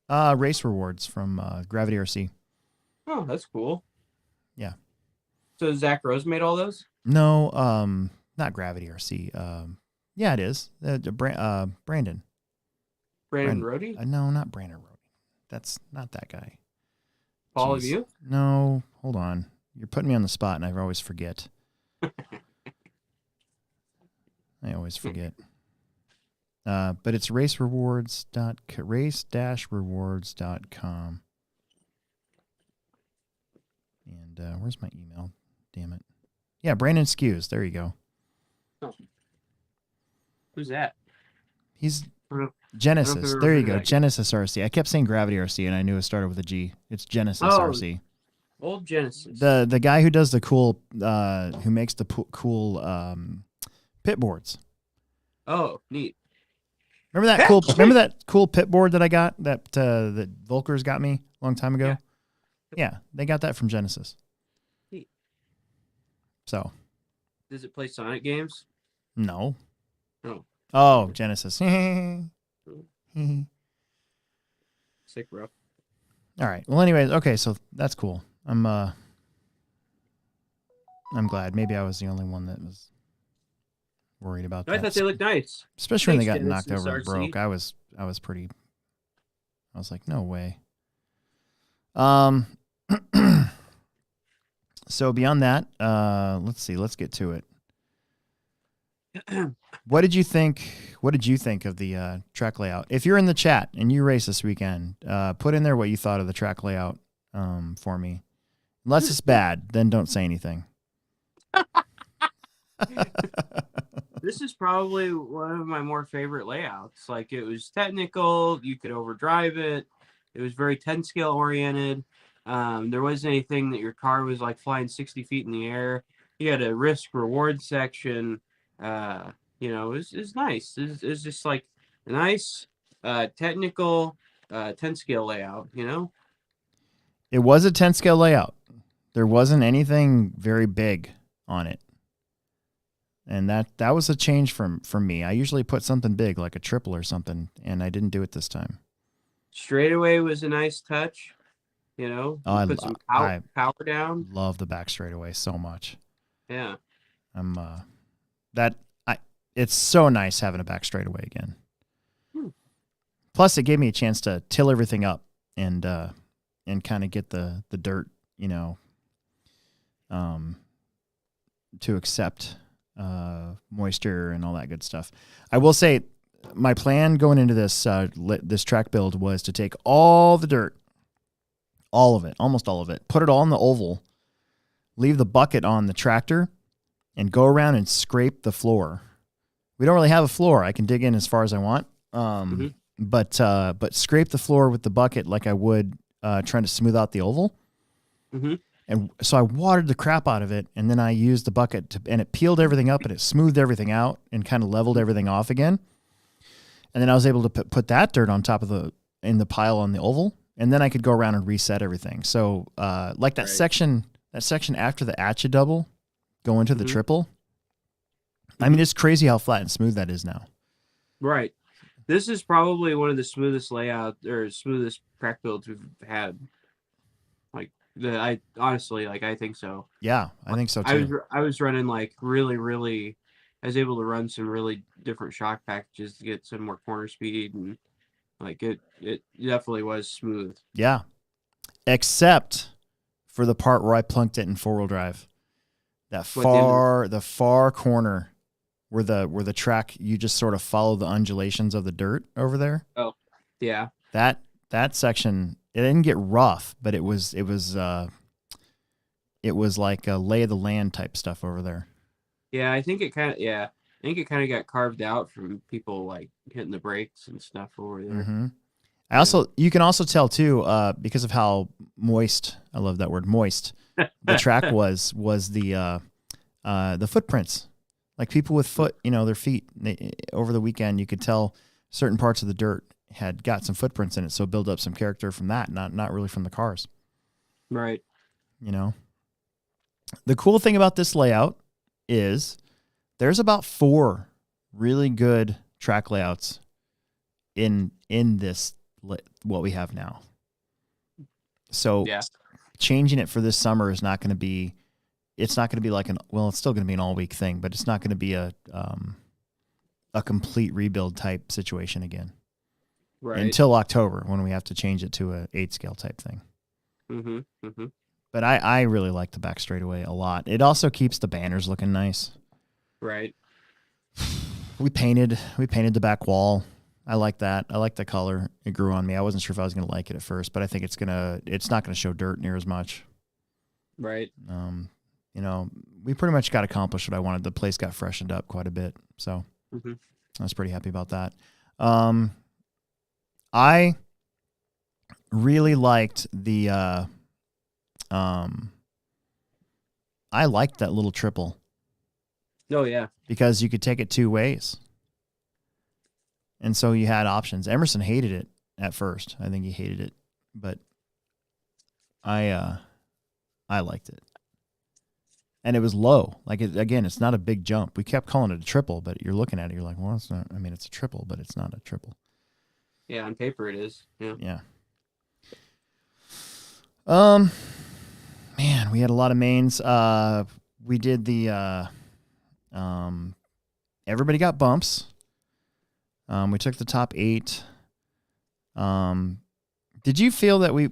Race rewards from Gravity RC. Oh, that's cool. Yeah. So Zach Rose made all those? No, not Gravity RC. Yeah, it is. Brandon. Brandon Rhodey? No, not Brandon Rhodey. That's not that guy. All of you? No, hold on. You're putting me on the spot, and I always forget. I always forget. But it's race-rewards.com. And where's my email? Damn it. Yeah, Brandon Skews. There you go. Oh. Who's that? He's Genesis. There you go. Genesis RC. I kept saying Gravity RC, and I knew it started with a G. It's Genesis RC. Old Genesis. The guy who does the cool, who makes the cool pit boards. Oh, neat. Remember that cool pit board that I got that Volker's got me a long time ago? Yeah, they got that from Genesis. Neat. So. Does it play Sonic games? No. Oh. Oh, Genesis. Sick, bro. All right. Well, anyways, okay, so that's cool. I'm glad. Maybe I was the only one that was worried about that. I thought they looked nice. Especially when they got knocked over and broke. I was like, no way. So beyond that, let's see. Let's get to it. What did you think of the track layout? If you're in the chat and you race this weekend, put in there what you thought of the track layout for me. Unless it's bad, then don't say anything. This is probably one of my more favorite layouts. Like, it was technical. You could overdrive it. It was very 10 scale oriented. There wasn't anything that your car was like flying 60 feet in the air. You had a risk reward section. It was nice. It was just like a nice, technical, 10 scale layout, It was a 10 scale layout. There wasn't anything very big on it. And that was a change from me. I usually put something big, like a triple or something, and I didn't do it this time. Straightaway was a nice touch, put some power down. Love the back straightaway so much. Yeah. It's so nice having a back straightaway again. Plus, it gave me a chance to till everything up and kind of get the dirt, to accept moisture and all that good stuff. I will say, my plan going into this this track build was to take all the dirt, all of it, almost all of it, put it all in the oval, leave the bucket on the tractor, and go around and scrape the floor. We don't really have a floor. I can dig in as far as I want, but scrape the floor with the bucket like I would trying to smooth out the oval. Mm-hmm. And so I watered the crap out of it, and then I used the bucket and it peeled everything up and it smoothed everything out and kind of leveled everything off again. And then I was able to put that dirt on top of in the pile on the oval, and then I could go around and reset everything. So like that section after the Atcha double, go into the triple. I mean, it's crazy how flat and smooth that is now. Right. This is probably one of the smoothest smoothest track builds we've had. I honestly, I think so. Yeah, I think so too. I was running really, I was able to run some really different shock packages to get some more corner speed, and it definitely was smooth. Yeah, except for the part where I plunked it in 4-wheel drive. The far corner where the track, you just sort of follow the undulations of the dirt over there. Oh, yeah. That section, it didn't get rough, but it was like a lay of the land type stuff over there. Yeah, I think it kind of got carved out from people hitting the brakes and stuff over there. Mm-hmm. You can also tell too, because of how moist, I love that word, moist, the track was the footprints. Like people with their feet, over the weekend, you could tell certain parts of the dirt had got some footprints in it, so build up some character from that, not really from the cars. Right. The cool thing about this layout is there's about 4 really good track layouts in this what we have now. So changing it for this summer is not going to be. It's not going to be it's still going to be an all-week thing, but it's not going to be a complete rebuild type situation again. Right. Until October, when we have to change it to a 8 scale type thing. Mm-hmm. Mm-hmm. But I really like the back straightaway a lot. It also keeps the banners looking nice. Right. We painted the back wall. I like that. I like the color. It grew on me. I wasn't sure if I was going to like it at first, but I think it's not going to show dirt near as much. Right. You know, we pretty much got accomplished what I wanted. The place got freshened up quite a bit. So I was pretty happy about that. I really liked the, I liked that little triple. Oh, yeah. Because you could take it two ways. And so you had options. Emerson hated it at first. I think he hated it. But I liked it. And it was low. Like, again, it's not a big jump. We kept calling it a triple, but you're looking at it, you're like, well, it's not. I mean, it's a triple, but it's not a triple. Yeah, on paper it is. Yeah. Yeah. Man, we had a lot of mains. We did the everybody got bumps. We took the top 8. Did you feel that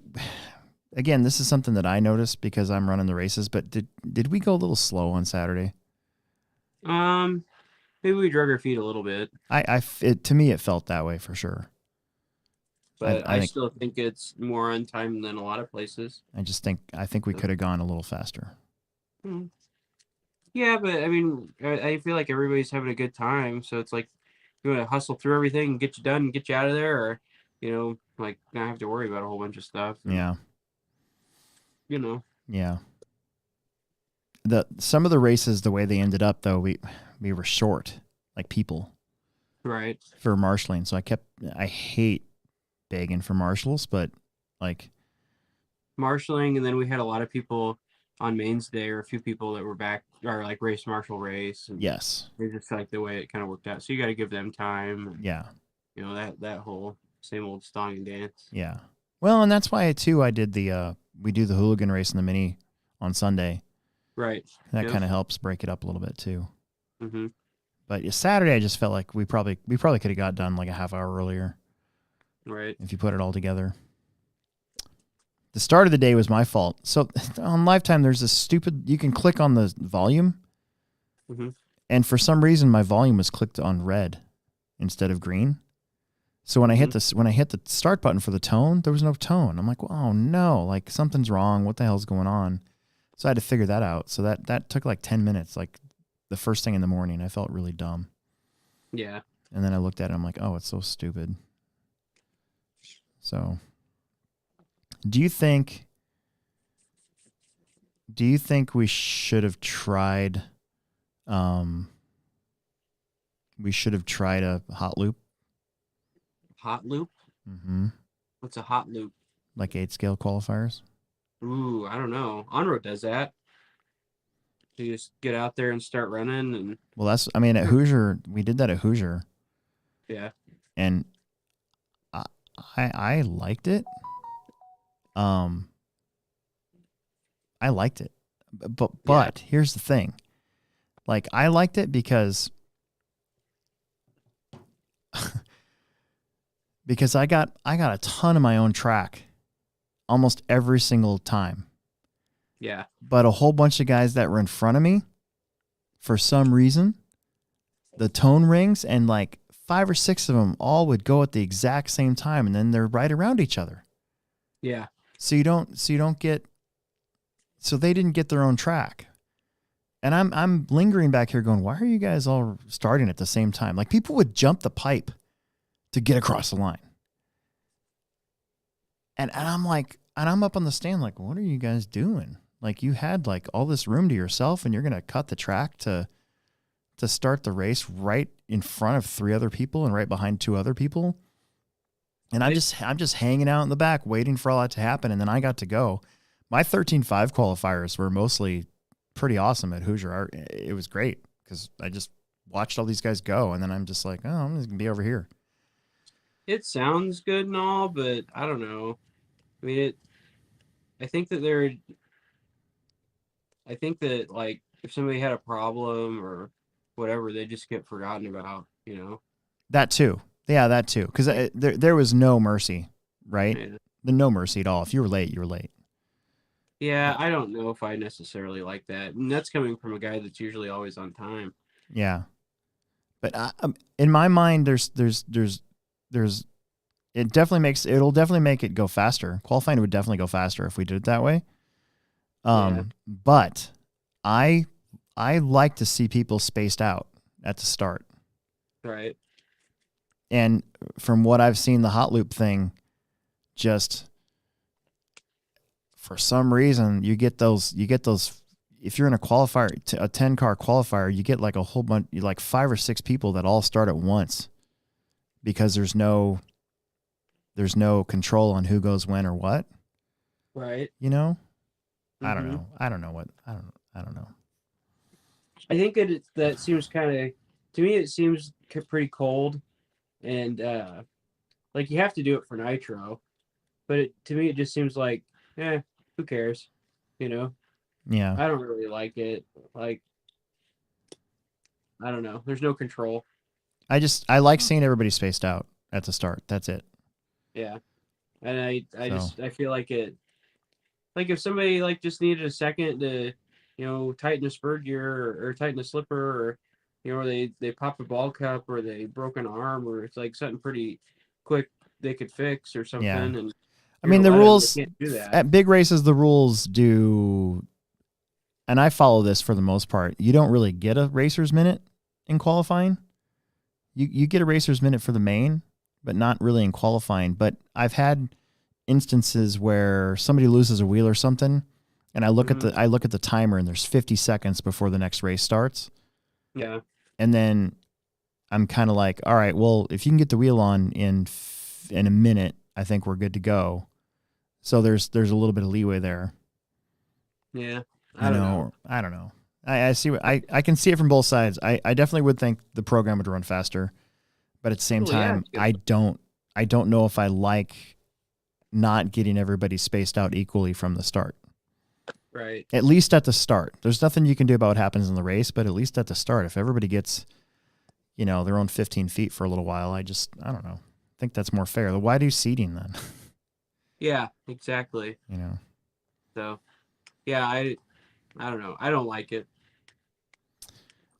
again, this is something that I noticed because I'm running the races, but did we go a little slow on Saturday? Maybe we drug our feet a little bit. To me, it felt that way for sure. But I still think it's more on time than a lot of places. I think we could have gone a little faster. Yeah, but I mean, I feel like everybody's having a good time, so it's like you want to hustle through everything and get you done and get you out of there, or like not have to worry about a whole bunch of stuff. Yeah. Yeah. Some of the races, the way they ended up, though, we were short, like people. Right. For marshaling, so I hate begging for marshals, but like marshaling, and then we had a lot of people on mains day, or a few people that were back, or like race marshal race. And yes. It's just like the way it kind of worked out. So you got to give them time. And, yeah. That whole same old song and dance. Yeah. Well, and that's why too I did we do the Hooligan race in the mini on Sunday. Right. That kind of helps break it up a little bit too. Mm-hmm. But Saturday, I just felt like we probably could have got done like a half hour earlier. Right. If you put it all together. The start of the day was my fault. So on Lifetime, there's this stupid, you can click on the volume. Mm-hmm. And for some reason, my volume was clicked on red instead of green. So when I hit the start button for the tone, there was no tone. I'm like, well, oh no, like something's wrong. What the hell's going on? So I had to figure that out. So that took like 10 minutes, like the first thing in the morning. I felt really dumb. Yeah. And then I looked at it. I'm like, oh, it's so stupid. So do you think we should have tried a hot loop? Hot loop? Mm-hmm. What's a hot loop? Like 8 scale qualifiers? Ooh, I don't know. On-road does that. You just get out there and start running. And well, at Hoosier, we did that at Hoosier. Yeah. And I liked it. I liked it. But here's the thing. Like, I liked it because I got a ton of my own track almost every single time. Yeah. But a whole bunch of guys that were in front of me, for some reason, the tone rings, and like 5 or 6 of them all would go at the exact same time, and then they're right around each other. Yeah. So they didn't get their own track. And I'm lingering back here going, why are you guys all starting at the same time? Like, people would jump the pipe to get across the line. And I'm like, and I'm up on the stand like, what are you guys doing? Like, you had like all this room to yourself, and you're going to cut the track to start the race right in front of 3 other people and right behind 2 other people. And I'm just hanging out in the back waiting for all that to happen. And then I got to go. My 13.5 qualifiers were mostly pretty awesome at Hoosier. It was great because I just watched all these guys go. And then I'm just like, oh, I'm just going to be over here. It sounds good and all, but I don't know. I mean, I think that like if somebody had a problem or whatever, they just get forgotten about, That too. Yeah, that too. Because there was no mercy, right? Yeah. No mercy at all. If you were late, you were late. Yeah, I don't know if I necessarily like that. And that's coming from a guy that's usually always on time. Yeah, but in my mind, there's it'll definitely make it go faster. Qualifying would definitely go faster if we did it that way. Yeah. But I like to see people spaced out at the start. Right. And from what I've seen, the hot loop thing, just for some reason, you get those. If you're in a qualifier, a 10-car qualifier, you get like a whole bunch, like 5 or 6 people that all start at once, because there's no control on who goes when or what. Right. You know, I don't Mm-hmm. know. I don't know what I don't know. I think that seems kind of, to me, it seems pretty cold, and like you have to do it for nitro, but to me, it just seems like, who cares? You know, Yeah, I don't really like it. Like, I don't know. There's no control. I like seeing everybody spaced out at the start. That's it. Yeah, and So I feel like it. Like if somebody like just needed a second to, tighten a spur gear or tighten a slipper, or they pop a ball cup, or they broke an arm, or it's like something pretty quick they could fix or yeah, something, and I you're mean gonna the let them. They rules can't do that. at big races. The rules do, and I follow this for the most part. You don't really get a racer's minute in qualifying. You get a racer's minute for the main, but not really in qualifying. But I've had instances where somebody loses a wheel or something, and I look at the timer, and there's 50 seconds before the next race starts. Yeah. And then I'm kind of like, all right, well, if you can get the wheel on in a minute, I think we're good to go. So there's a little bit of leeway there. Yeah. I don't know. I don't know. I see what I can see it from both sides. I definitely would think the program would run faster, but at the same Well, yeah, time, I don't know if I like not getting everybody spaced out equally from the start. right. At least at the start. There's nothing you can do about what happens in the race, but at least at the start, if everybody gets, their own 15 feet for a little while, I don't know. I think that's more fair. Why do seating then? Yeah, exactly. So, yeah, I don't know. I don't like it.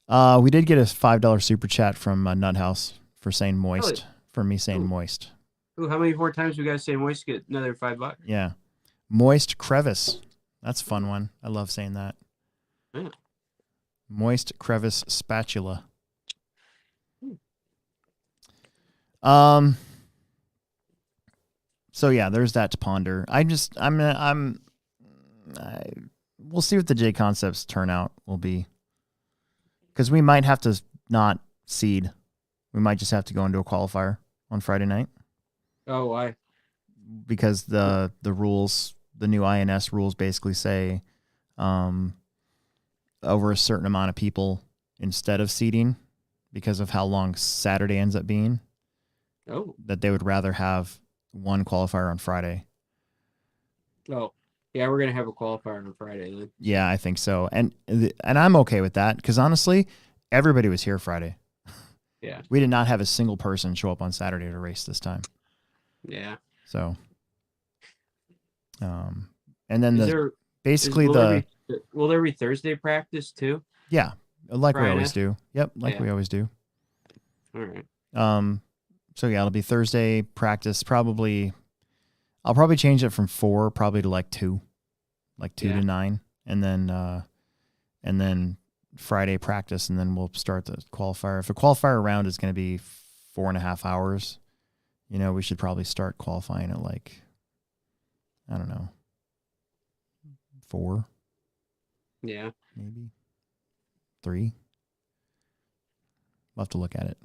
We did get a $5 super chat from Nut House for saying moist. Really? For me saying Ooh. moist. Ooh, how many more times we got to say moist to get another $5? Yeah. Moist crevice. That's a fun one. I love saying that. Yeah. Moist crevice spatula. So yeah, there's that to ponder. We'll see what the J concepts turnout will be. Because we might have to not seed. We might just have to go into a qualifier on Friday night. Oh, why? Because the rules, the new INS rules basically say over a certain amount of people instead of seeding, because of how long Saturday ends up being, that they would rather have one qualifier on Friday. Oh, yeah, we're gonna have a qualifier on Friday then. Yeah, I think so, and I'm okay with that, because honestly, everybody was here Friday. Yeah, we did not have a single person show up on Saturday to race this time. Yeah. So, and then will there be Thursday practice too? Yeah, like Friday? We always do. Yep, we always do. All right. So yeah, it'll be Thursday practice. I'll probably change it from 4 probably to like 2 to 9, and then Friday practice, and then we'll start the qualifier. If a qualifier round is going to be 4.5 hours, we should probably start qualifying at like, I don't know, 4. Yeah. Maybe 3. We'll have to look at it.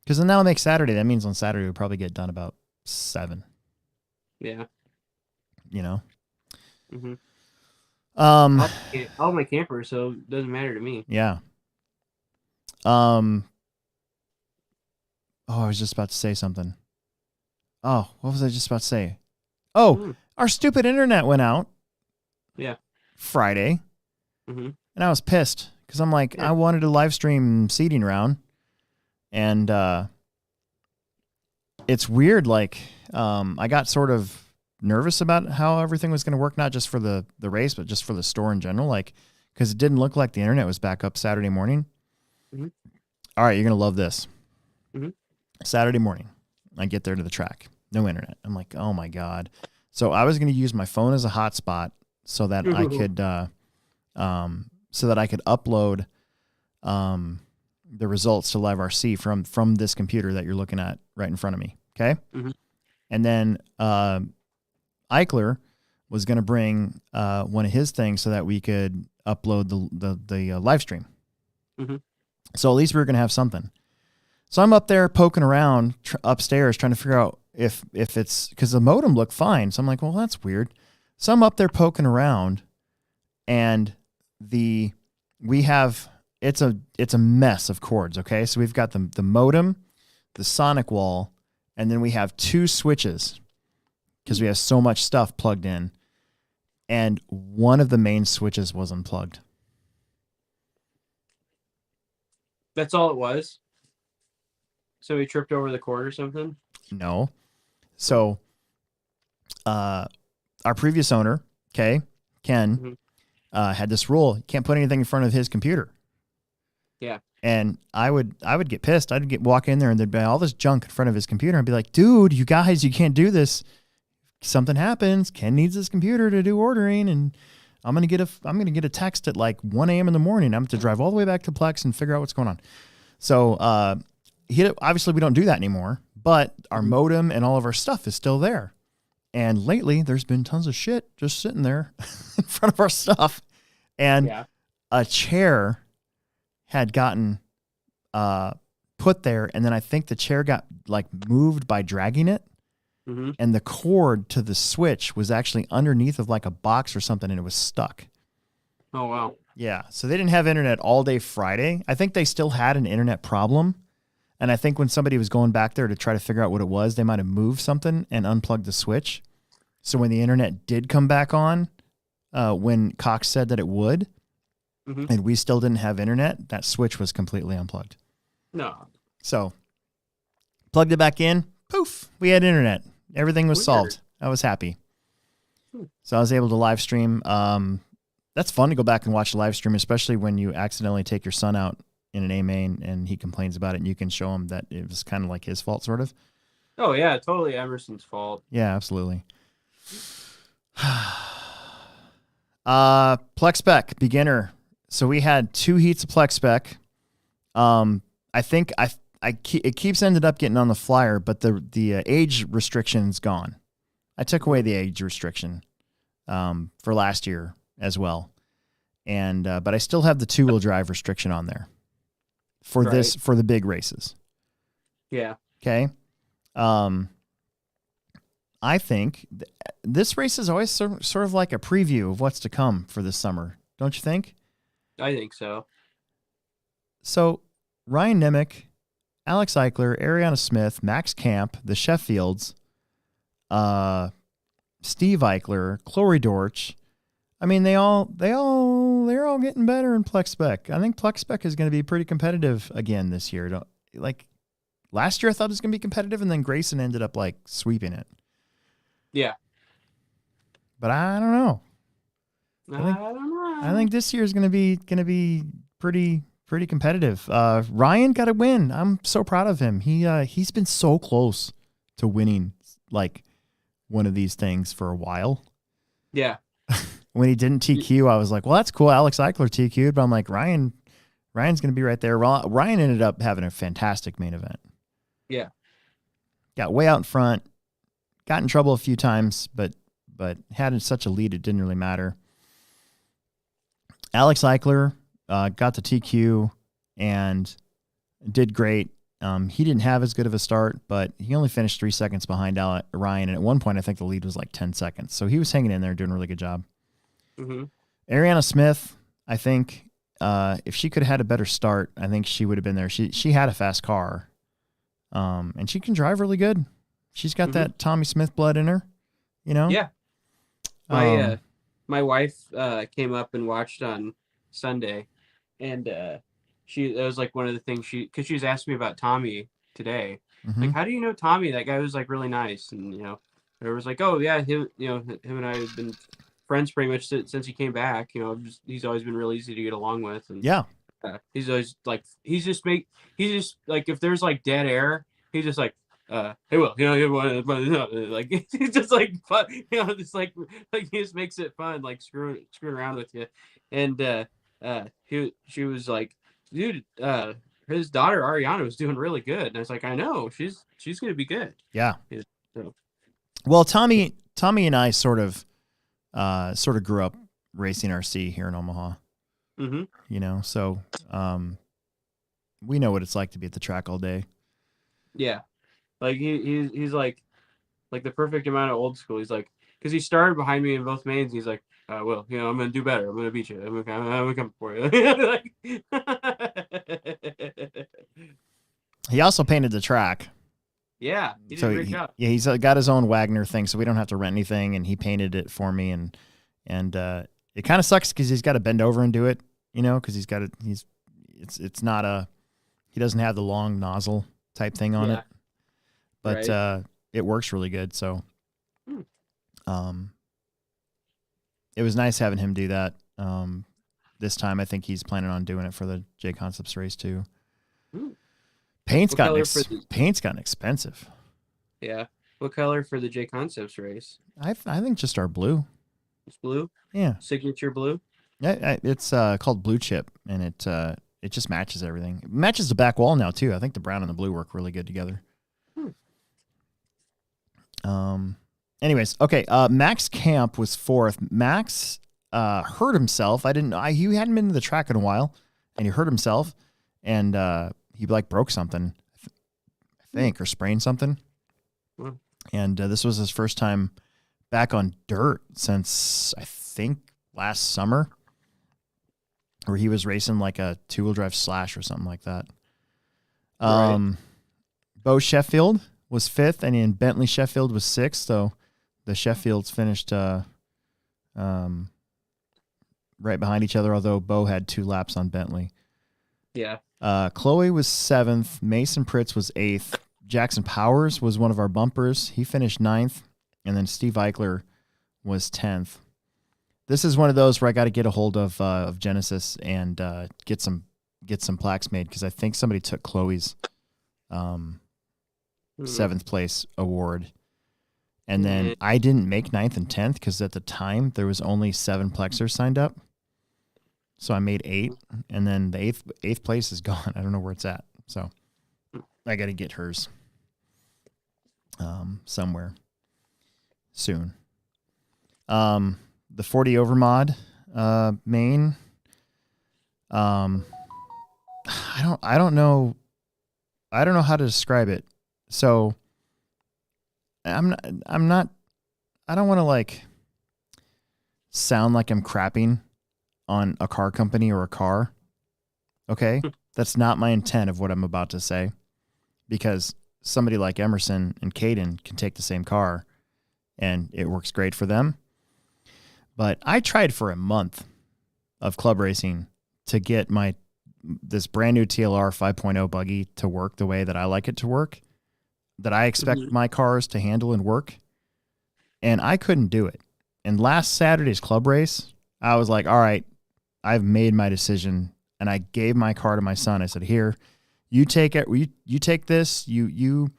Because then that'll make Saturday. That means on Saturday we'll probably get done about 7. Yeah. Mm-hmm. All my campers, so it doesn't matter to me. Yeah. Oh, I was just about to say something. Oh, what was I just about to say? Oh, our stupid internet went out. Yeah. Friday. Mm-hmm. And I was pissed because I'm like, I wanted to live stream seeding round, and it's weird. Like, I got sort of nervous about how everything was going to work, not just for the race, but just for the store in general. Like, because it didn't look like the internet was back up Saturday morning. Mm-hmm. All right, you're going to love this. Mm-hmm. Saturday morning, I get there to the track, no internet. I'm like, oh my God. So I was going to use my phone as a hotspot so that I could, upload the results to Live RC from this computer that you're looking at right in front of me. Okay. Mm-hmm. And then Eichler was going to bring one of his things so that we could upload the live stream. Mm-hmm. So at least we were going to have something. So I'm up there poking around upstairs trying to figure out if it's because the modem looked fine. So I'm like, well, that's weird. So I'm up there poking around, and it's a mess of cords. Okay, so we've got the modem, the sonic wall, and then we have 2 switches because we have so much stuff plugged in, and one of the main switches was unplugged. That's all it was. So he tripped over the cord or something? No. So our previous owner, Ken, Mm-hmm. Had this rule: you can't put anything in front of his computer. Yeah. And I would get pissed. I'd walk in there and there'd be all this junk in front of his computer. I'd be like, dude, you guys, you can't do this. Something happens. Ken needs his computer to do ordering, and I'm gonna get a text at like 1 a.m. in the morning. I'm going to drive all the way back to Plex and figure out what's going on. So obviously we don't do that anymore, but our modem and all of our stuff is still there. And lately there's been tons of shit just sitting there in front of our stuff. And a chair had gotten put there, and then I think the chair got like moved by dragging it. Mm-hmm. And the cord to the switch was actually underneath of like a box or something, and it was stuck. Oh, wow. Yeah. So they didn't have internet all day Friday. I think they still had an internet problem. And I think when somebody was going back there to try to figure out what it was, they might have moved something and unplugged the switch. So when the internet did come back on, when Cox said that it would, mm-hmm. and we still didn't have internet, that switch was completely unplugged. No. So plugged it back in, poof, we had internet. Everything was solved. I was happy. So I was able to live stream. That's fun to go back and watch the live stream, especially when you accidentally take your son out in an A main and he complains about it, and you can show him that it was kind of like his fault, sort of. Oh, yeah, totally Emerson's fault. Yeah, absolutely. Plex spec, beginner. So we had 2 heats of Plex spec. I think it keeps ended up getting on the flyer, but the age restriction's gone. I took away the age restriction for last year as well, and but I still have the 2-wheel drive restriction on there for the big races. Yeah. Okay. I think this race is always sort of like a preview of what's to come for this summer, don't you think? I think so. So Ryan Nemec, Alex Eichler, Ariana Smith, Max Camp, the Sheffields, Steve Eichler, Chloe Dortch. I mean, they're all getting better in Plex spec. I think Plex spec is going to be pretty competitive again this year. Like last year, I thought it was going to be competitive, and then Grayson ended up like sweeping it. Yeah, but I don't know. I think this year is going to be pretty competitive. Ryan got a win. I'm so proud of him. He's been so close to winning like one of these things for a while. Yeah. When he didn't TQ, I was like, well, that's cool. Alex Eichler TQ'd, but I'm like, Ryan's going to be right there. Ryan ended up having a fantastic main event. Yeah. Got way out in front, got in trouble a few times, but had such a lead it didn't really matter. Alex Eichler got the TQ and did great. He didn't have as good of a start, but he only finished 3 seconds behind Ryan, and at one point I think the lead was like 10 seconds. So he was hanging in there doing a really good job. Mm-hmm. Ariana Smith, I think if she could have had a better start, I think she would have been there. She had a fast car, and she can drive really good. She's got that Tommy Smith blood in her, you know? Yeah. My wife came up and watched on Sunday, and that was like one of the things because she was asking me about Tommy today. Mm-hmm. Like, how do you know Tommy? That guy was like really nice, and It was like, oh yeah, him and I have been friends pretty much since he came back. He's always been real easy to get along with, and Yeah. he's always like he's just like if there's like dead air, he's just like hey Will, like he's just like fun, just like he just makes it fun, like screwing around with you. And she was like, dude, his daughter Ariana was doing really good, and I was like, I know, she's gonna be good. Yeah. So, Well, Tommy and I sort of grew up racing RC here in Omaha. mm-hmm. So we know what it's like to be at the track all day. Yeah, like he's like the perfect amount of old school. He's like, because he started behind me in both mains. He's like, Will, I'm gonna do better. I'm gonna beat you. I'm gonna come for you. Like, he also painted the track. Yeah, he did a great job. Yeah, he's got his own Wagner thing, so we don't have to rent anything, and he painted it for me, and it kind of sucks because he's got to bend over and do it, because it's not he doesn't have the long nozzle type thing on it, but right. It works really good. So, it was nice having him do that. This time I think he's planning on doing it for the J Concepts race too. Paint's gotten expensive. Yeah. What color for the J Concepts race? I think just our blue. It's blue? Yeah. Signature blue? Yeah, it's called Blue Chip, and it just matches everything. It matches the back wall now too. I think the brown and the blue work really good together. Anyways, okay. Max Camp was fourth. Max hurt himself. He hadn't been to the track in a while, and he hurt himself, and he like broke something, I think, or sprained something. And this was his first time back on dirt since I think last summer, where he was racing like a 2-wheel drive slash or something like that. Right. Bo Sheffield was fifth, and then Bentley Sheffield was sixth. So the Sheffields finished right behind each other, although Bo had 2 laps on Bentley. Yeah. Chloe was seventh. Mason Pritz was eighth. Jackson Powers was one of our bumpers. He finished ninth. And then Steve Eichler was 10th. This is one of those where I got to get a hold of Genesis and get some plaques made, because I think somebody took Chloe's 7th place award. And then I didn't make 9th and 10th because at the time there was only 7 plexers signed up. So I made 8, and then the eighth place is gone. I don't know where it's at. So I got to get hers somewhere soon. The 40 Overmod main. I don't know how to describe it. So I don't want to like sound like I'm crapping on a car company or a car. Okay? That's not my intent of what I'm about to say, because somebody like Emerson and Caden can take the same car and it works great for them. But I tried for a month of club racing to get this brand new TLR 5.0 buggy to work the way that I like it to work, that I expect my cars to handle and work. And I couldn't do it. And last Saturday's club race, I was like, all right, I've made my decision. And I gave my car to my son. I said, here, you take it. You take this. You,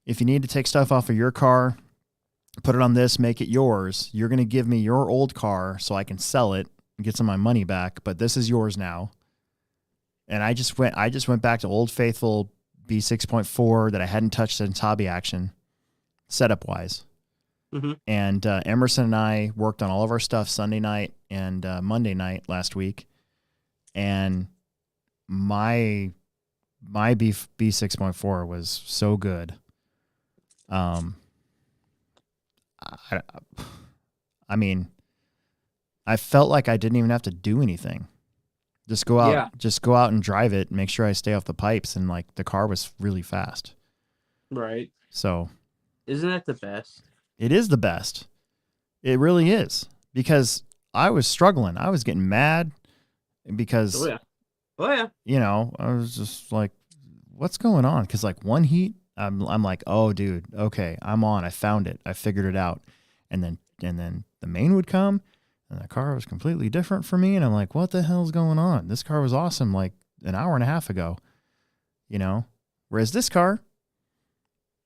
if you need to take stuff off of your car, put it on this, make it yours. You're going to give me your old car so I can sell it and get some of my money back. But this is yours now. And I just went back to Old Faithful B6.4 that I hadn't touched since Hobby Action, setup wise. And Emerson and I worked on all of our stuff Sunday night and Monday night last week. And my B6.4 was so good. I mean, I felt like I didn't even have to do anything. Just go out and drive it and make sure I stay off the pipes. And like the car was really fast. Right. So. Isn't that the best? It is the best. It really is, because I was struggling. I was getting mad because, I was just like, what's going on? Because like one heat I'm like, oh, dude, okay, I'm on. I found it. I figured it out. And then the main would come, and the car was completely different for me. And I'm like, what the hell's going on? This car was awesome like an hour and a half ago, you know? Whereas this car,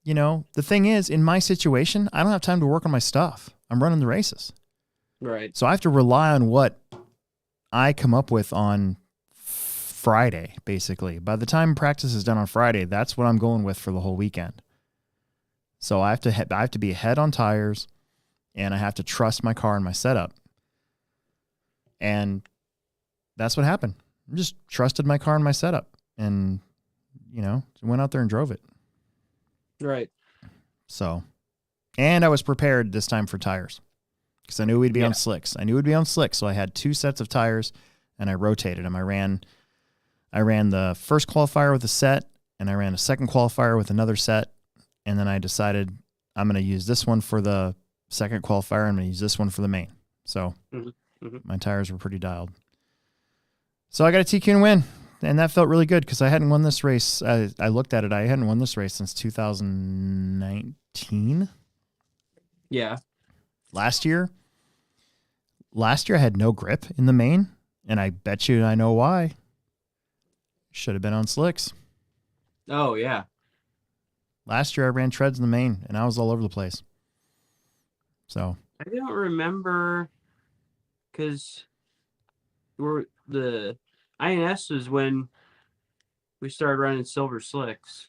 you know, the thing is, in my situation, I don't have time to work on my stuff. I'm running the races. Right. So I have to rely on what I come up with on Friday, basically. By the time practice is done on Friday, that's what I'm going with for the whole weekend. So I have to be ahead on tires, and I have to trust my car and my setup. And that's what happened. I just trusted my car and my setup, and, you know, went out there and drove it. Right. So, and I was prepared this time for tires because I knew we'd be on slicks. So I had 2 sets of tires, and I rotated them. I ran the first qualifier with a set, and I ran a second qualifier with another set, and then I decided I'm going to use this one for the second qualifier. I'm going to use this one for the main. So my tires were pretty dialed. So I got a TQ and win, and that felt really good because I hadn't won this race. I looked at it. I hadn't won this race since 2019. Yeah. Last year I had no grip in the main, and I bet you I know why. Should have been on slicks. Oh, yeah. Last year I ran treads in the main, and I was all over the place. So I don't remember because the INS was when we started running silver slicks,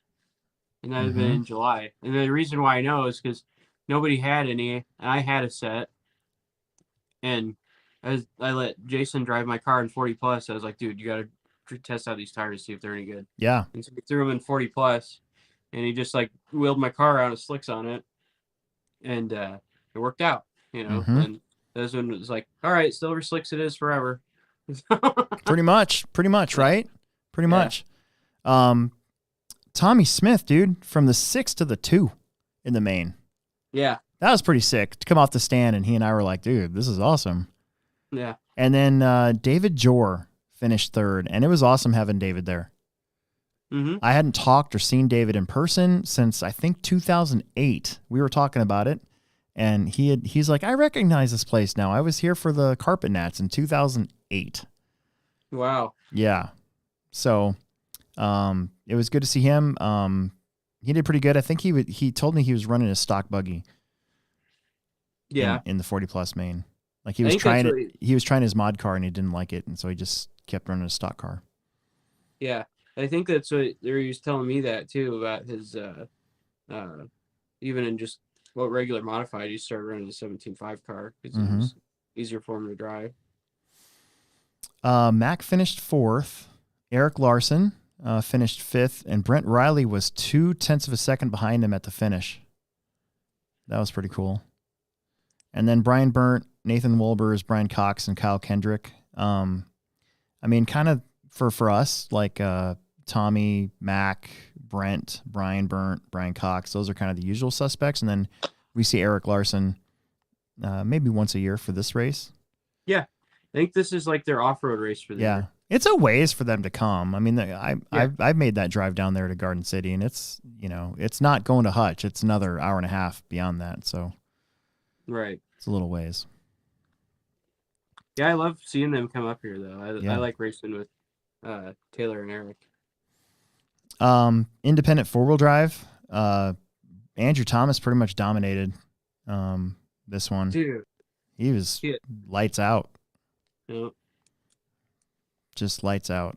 and that had been in July. And the reason why I know is because nobody had any, and I had a set, and I let Jason drive my car in 40 plus. I was like, dude, you got to test out these tires, see if they're any good. yeah. And so we threw them in 40 plus, and he just like wheeled my car around with slicks on it, and it worked out, you know. And that's when it was like, all right, silver slicks it is forever. Pretty much, right? Pretty much. Tommy Smith, dude, from the 6 to the 2 in the main. Yeah. That was pretty sick to come off the stand, and he and I were like, dude, this is awesome. Yeah. And then David Jor finished 3rd, and it was awesome having David there. I hadn't talked or seen David in person since I think 2008. We were talking about it, and he's like, I recognize this place now. I was here for the Carpet Nats in 2008. Wow. Yeah. So it was good to see him. He did pretty good. I think he told me he was running a stock buggy. Yeah. In the 40 plus main. Like he was trying his mod car and he didn't like it, and so he just kept running a stock car. Yeah. I think that's what he was telling me that too about his even in just what regular modified, he started running the 17.5 car because it was easier for him to drive. Mac finished 4th. Eric Larson finished 5th, and Brent Riley was 0.2 of a second behind him at the finish. That was pretty cool. And then Brian Burnt, Nathan Wolbers, Brian Cox, and Kyle Kendrick. I mean, kind of for us, like Tommy, Mac, Brent, Brian Burnt, Brian Cox, those are kind of the usual suspects. And then we see Eric Larson maybe once a year for this race. Yeah. I think this is like their off-road race for the year. It's a ways for them to come. I mean, I've made that drive down there to Garden City, and it's, you know, it's not going to Hutch. It's another hour and a half beyond that. So right. It's a little ways. Yeah, I love seeing them come up here, though. I like racing with Taylor and Eric. Independent four-wheel drive. Andrew Thomas pretty much dominated this one. Dude. He was lights out. Yep. Just lights out.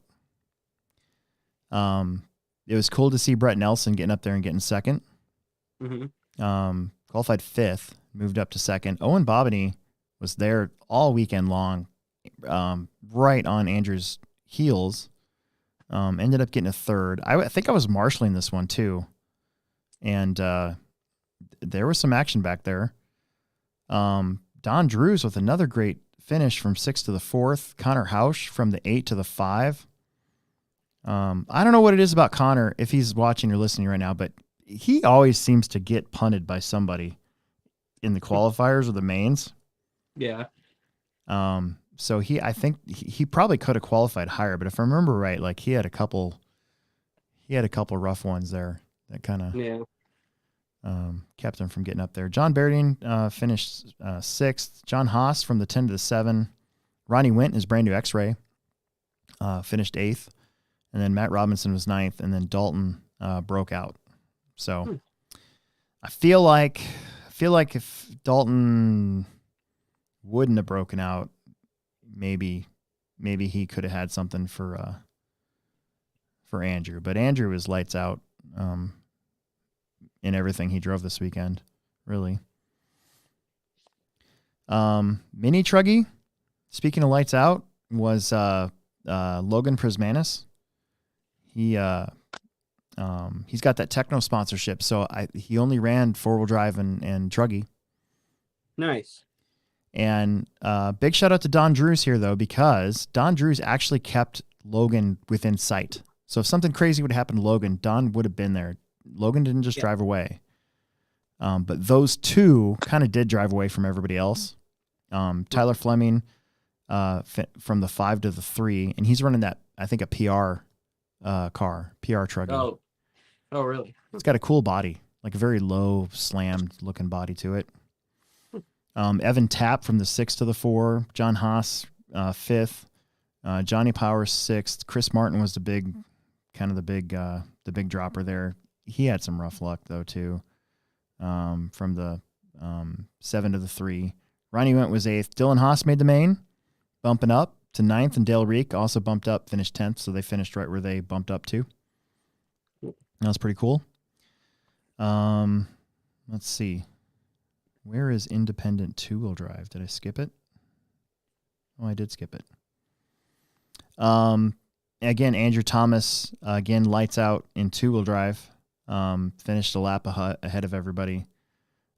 It was cool to see Brett Nelson getting up there and getting second. Qualified 5th, moved up to second. Owen Bobany was there all weekend long, right on Andrew's heels. Ended up getting a 3rd. I think I was marshaling this one too. And there was some action back there. Don Drews with another great finish from 6th to the 4th. Connor Hausch from the 8 to the 5. I don't know what it is about Connor, if he's watching or listening right now, but he always seems to get punted by somebody in the qualifiers or the mains. Yeah. So I think he probably could have qualified higher, but if I remember right, like he had a couple rough ones there That kind of Yeah. kept him from getting up there. John Berdine finished 6th. John Haas from the 10 to the 7. Ronnie Wint, his brand new X-Ray, finished 8th. And then Matt Robinson was 9th. And then Dalton broke out. So I feel like if Dalton wouldn't have broken out, maybe he could have had something for Andrew. But Andrew was lights out in everything he drove this weekend, really. Mini Truggy, speaking of lights out, was Logan Prismanis. He's got that Techno sponsorship, so he only ran 4-wheel drive and Truggy. Nice. And big shout out to Don Drews here, though, because Don Drews actually kept Logan within sight. So if something crazy would happen to Logan, Don would have been there. Logan didn't just drive away. But those two kind of did drive away from everybody else. Tyler Fleming from the 5 to the 3, and he's running that, I think, a PR PR Truggy. Oh, really? It's got a cool body, like a very low, slammed looking body to it. Evan Tapp from the 6 to the 4. John Haas, 5th. Johnny Powers, 6th. Chris Martin was the big dropper there. He had some rough luck though too. From the 7 to the 3. Ronnie Went was 8th. Dylan Haas made the main, bumping up to 9th, and Dale Reek also bumped up, finished 10th. So they finished right where they bumped up to. That was pretty cool. Let's see. Where is independent 2-wheel drive? Did I skip it? Oh, I did skip it. Again, Andrew Thomas, lights out in 2-wheel drive. Finished a lap ahead of everybody.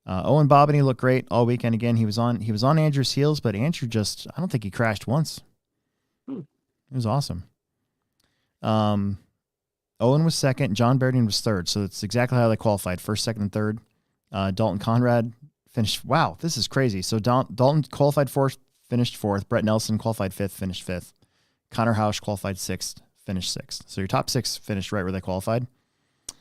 Owen Bobbany looked great all weekend. Again, he was on Andrew's heels, but Andrew I don't think he crashed once. It was awesome. Owen was 2nd. John Berdine was 3rd. So it's exactly how they qualified. 1st, 2nd, and 3rd. Dalton Conrad finished. Wow, this is crazy. So Dalton qualified 4th, finished 4th. Brett Nelson qualified 5th, finished 5th. Connor Hausch qualified 6th, finished 6th. So your top 6 finished right where they qualified.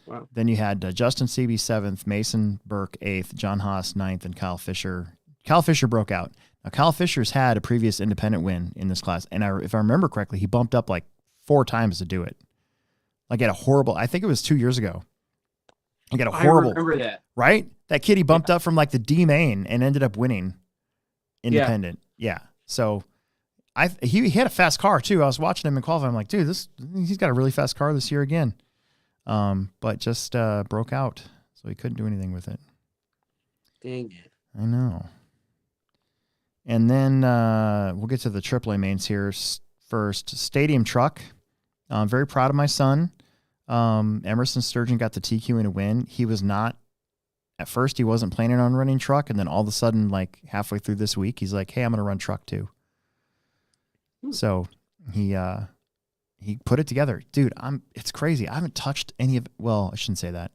Wow. Then you had Justin Seeby 7th, Mason Burke 8th, John Haas 9th, and Kyle Fisher. Kyle Fisher broke out. Now, Kyle Fisher's had a previous independent win in this class, and if I remember correctly, he bumped up like 4 times to do it. Like at a horrible, I think it was 2 years ago. He got a horrible, I remember that. Right? That kid, he bumped up from like the D main and ended up winning independent. Yeah. So he had a fast car too. I was watching him in qualifying. I'm like, dude, he's got a really fast car this year again. But just broke out, so he couldn't do anything with it. Dang it. I know. And then we'll get to the AAA mains here first. Stadium Truck. I'm very proud of my son. Emerson Sturgeon got the TQ in a win. He was not, at first he wasn't planning on running truck, and then all of a sudden, like halfway through this week, he's like, hey, I'm going to run truck too. So he put it together. Dude, it's crazy. I haven't touched any of, well, I shouldn't say that.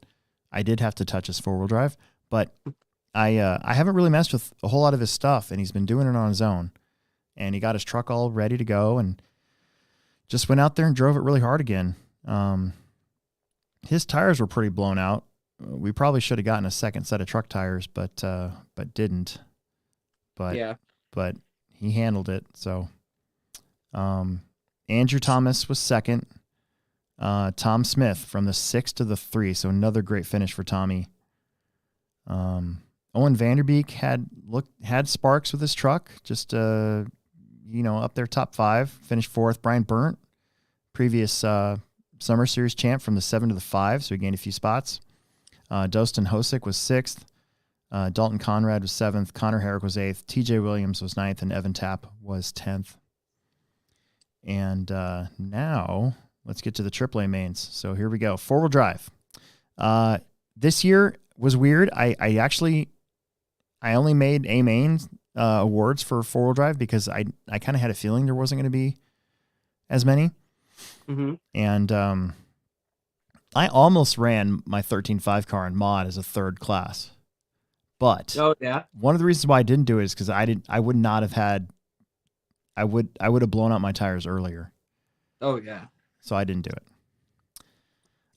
I did have to touch his 4-wheel drive, but I haven't really messed with a whole lot of his stuff, and he's been doing it on his own. And he got his truck all ready to go and just went out there and drove it really hard again. His tires were pretty blown out. We probably should have gotten a second set of truck tires, but didn't. But he handled it. So Andrew Thomas was 2nd. Tom Smith from the 6 to the 3. So another great finish for Tommy. Owen Vanderbeek had sparks with his truck, just up there top 5, finished 4th. Brian Burnt, previous Summer Series champ, from the 7 to the 5, so he gained a few spots. Dostin Hosick was 6th. Dalton Conrad was 7th. Connor Herrick was 8th. TJ Williams was 9th, and Evan Tapp was 10th. And now let's get to the AAA mains. So here we go. 4-wheel drive. This year was weird. I only made A main awards for 4-wheel drive because I kind of had a feeling there wasn't going to be as many. Mm-hmm. And I almost ran my 13.5 car in mod as a 3rd class. But one of the reasons why I didn't do it is because I would have blown out my tires earlier. Oh yeah. So I didn't do it.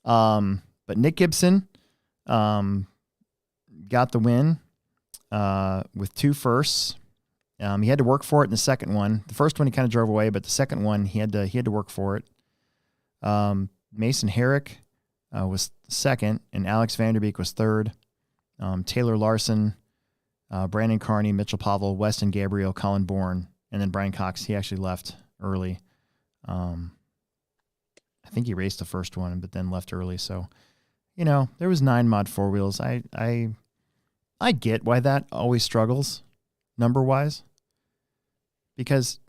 But Nick Gibson, Got the win with 2 firsts. He had to work for it in the second one. The first one he kind of drove away, but the second one he had to work for it. Mason Herrick was second, and Alex Vanderbeek was third. Taylor Larson, Brandon Carney, Mitchell Pavel, Weston Gabriel, Colin Bourne, and then Brian Cox. He actually left early. I think he raced the first one, but then left early. So, there was 9 mod 4 wheels. I get why that always struggles number wise, because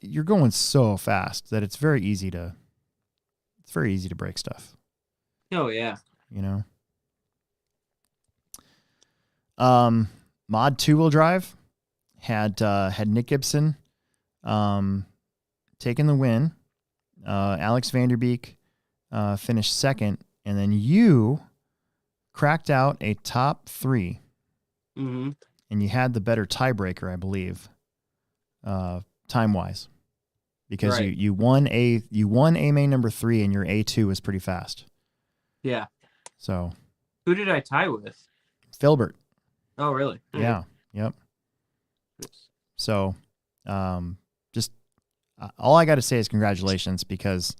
you're going so fast that it's very easy to break stuff. Oh yeah. Mod 2-wheel drive had Nick Gibson taking the win. Alex Vanderbeek finished second, and then you cracked out a top 3. Mm-hmm. And you had the better tiebreaker, I believe, time-wise, because right. you won a main number 3, and your A2 was pretty fast. Yeah. So. Who did I tie with? Filbert. Oh, really? Yeah. Yep. Nice. So, just all I got to say is congratulations, because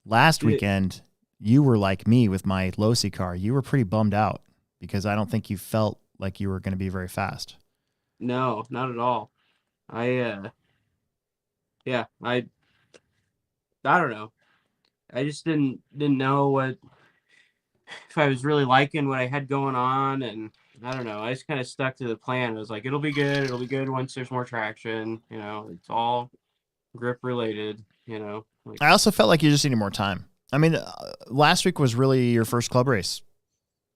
last weekend you were like me with my Losi car. You were pretty bummed out because I don't think you felt like you were going to be very fast. No, not at all. I don't know. I just didn't know if I was really liking what I had going on, and I don't know. I just kind of stuck to the plan. I was like, it'll be good. It'll be good once there's more traction. It's all grip related. I also felt like you just needed more time. I mean, last week was really your first club race.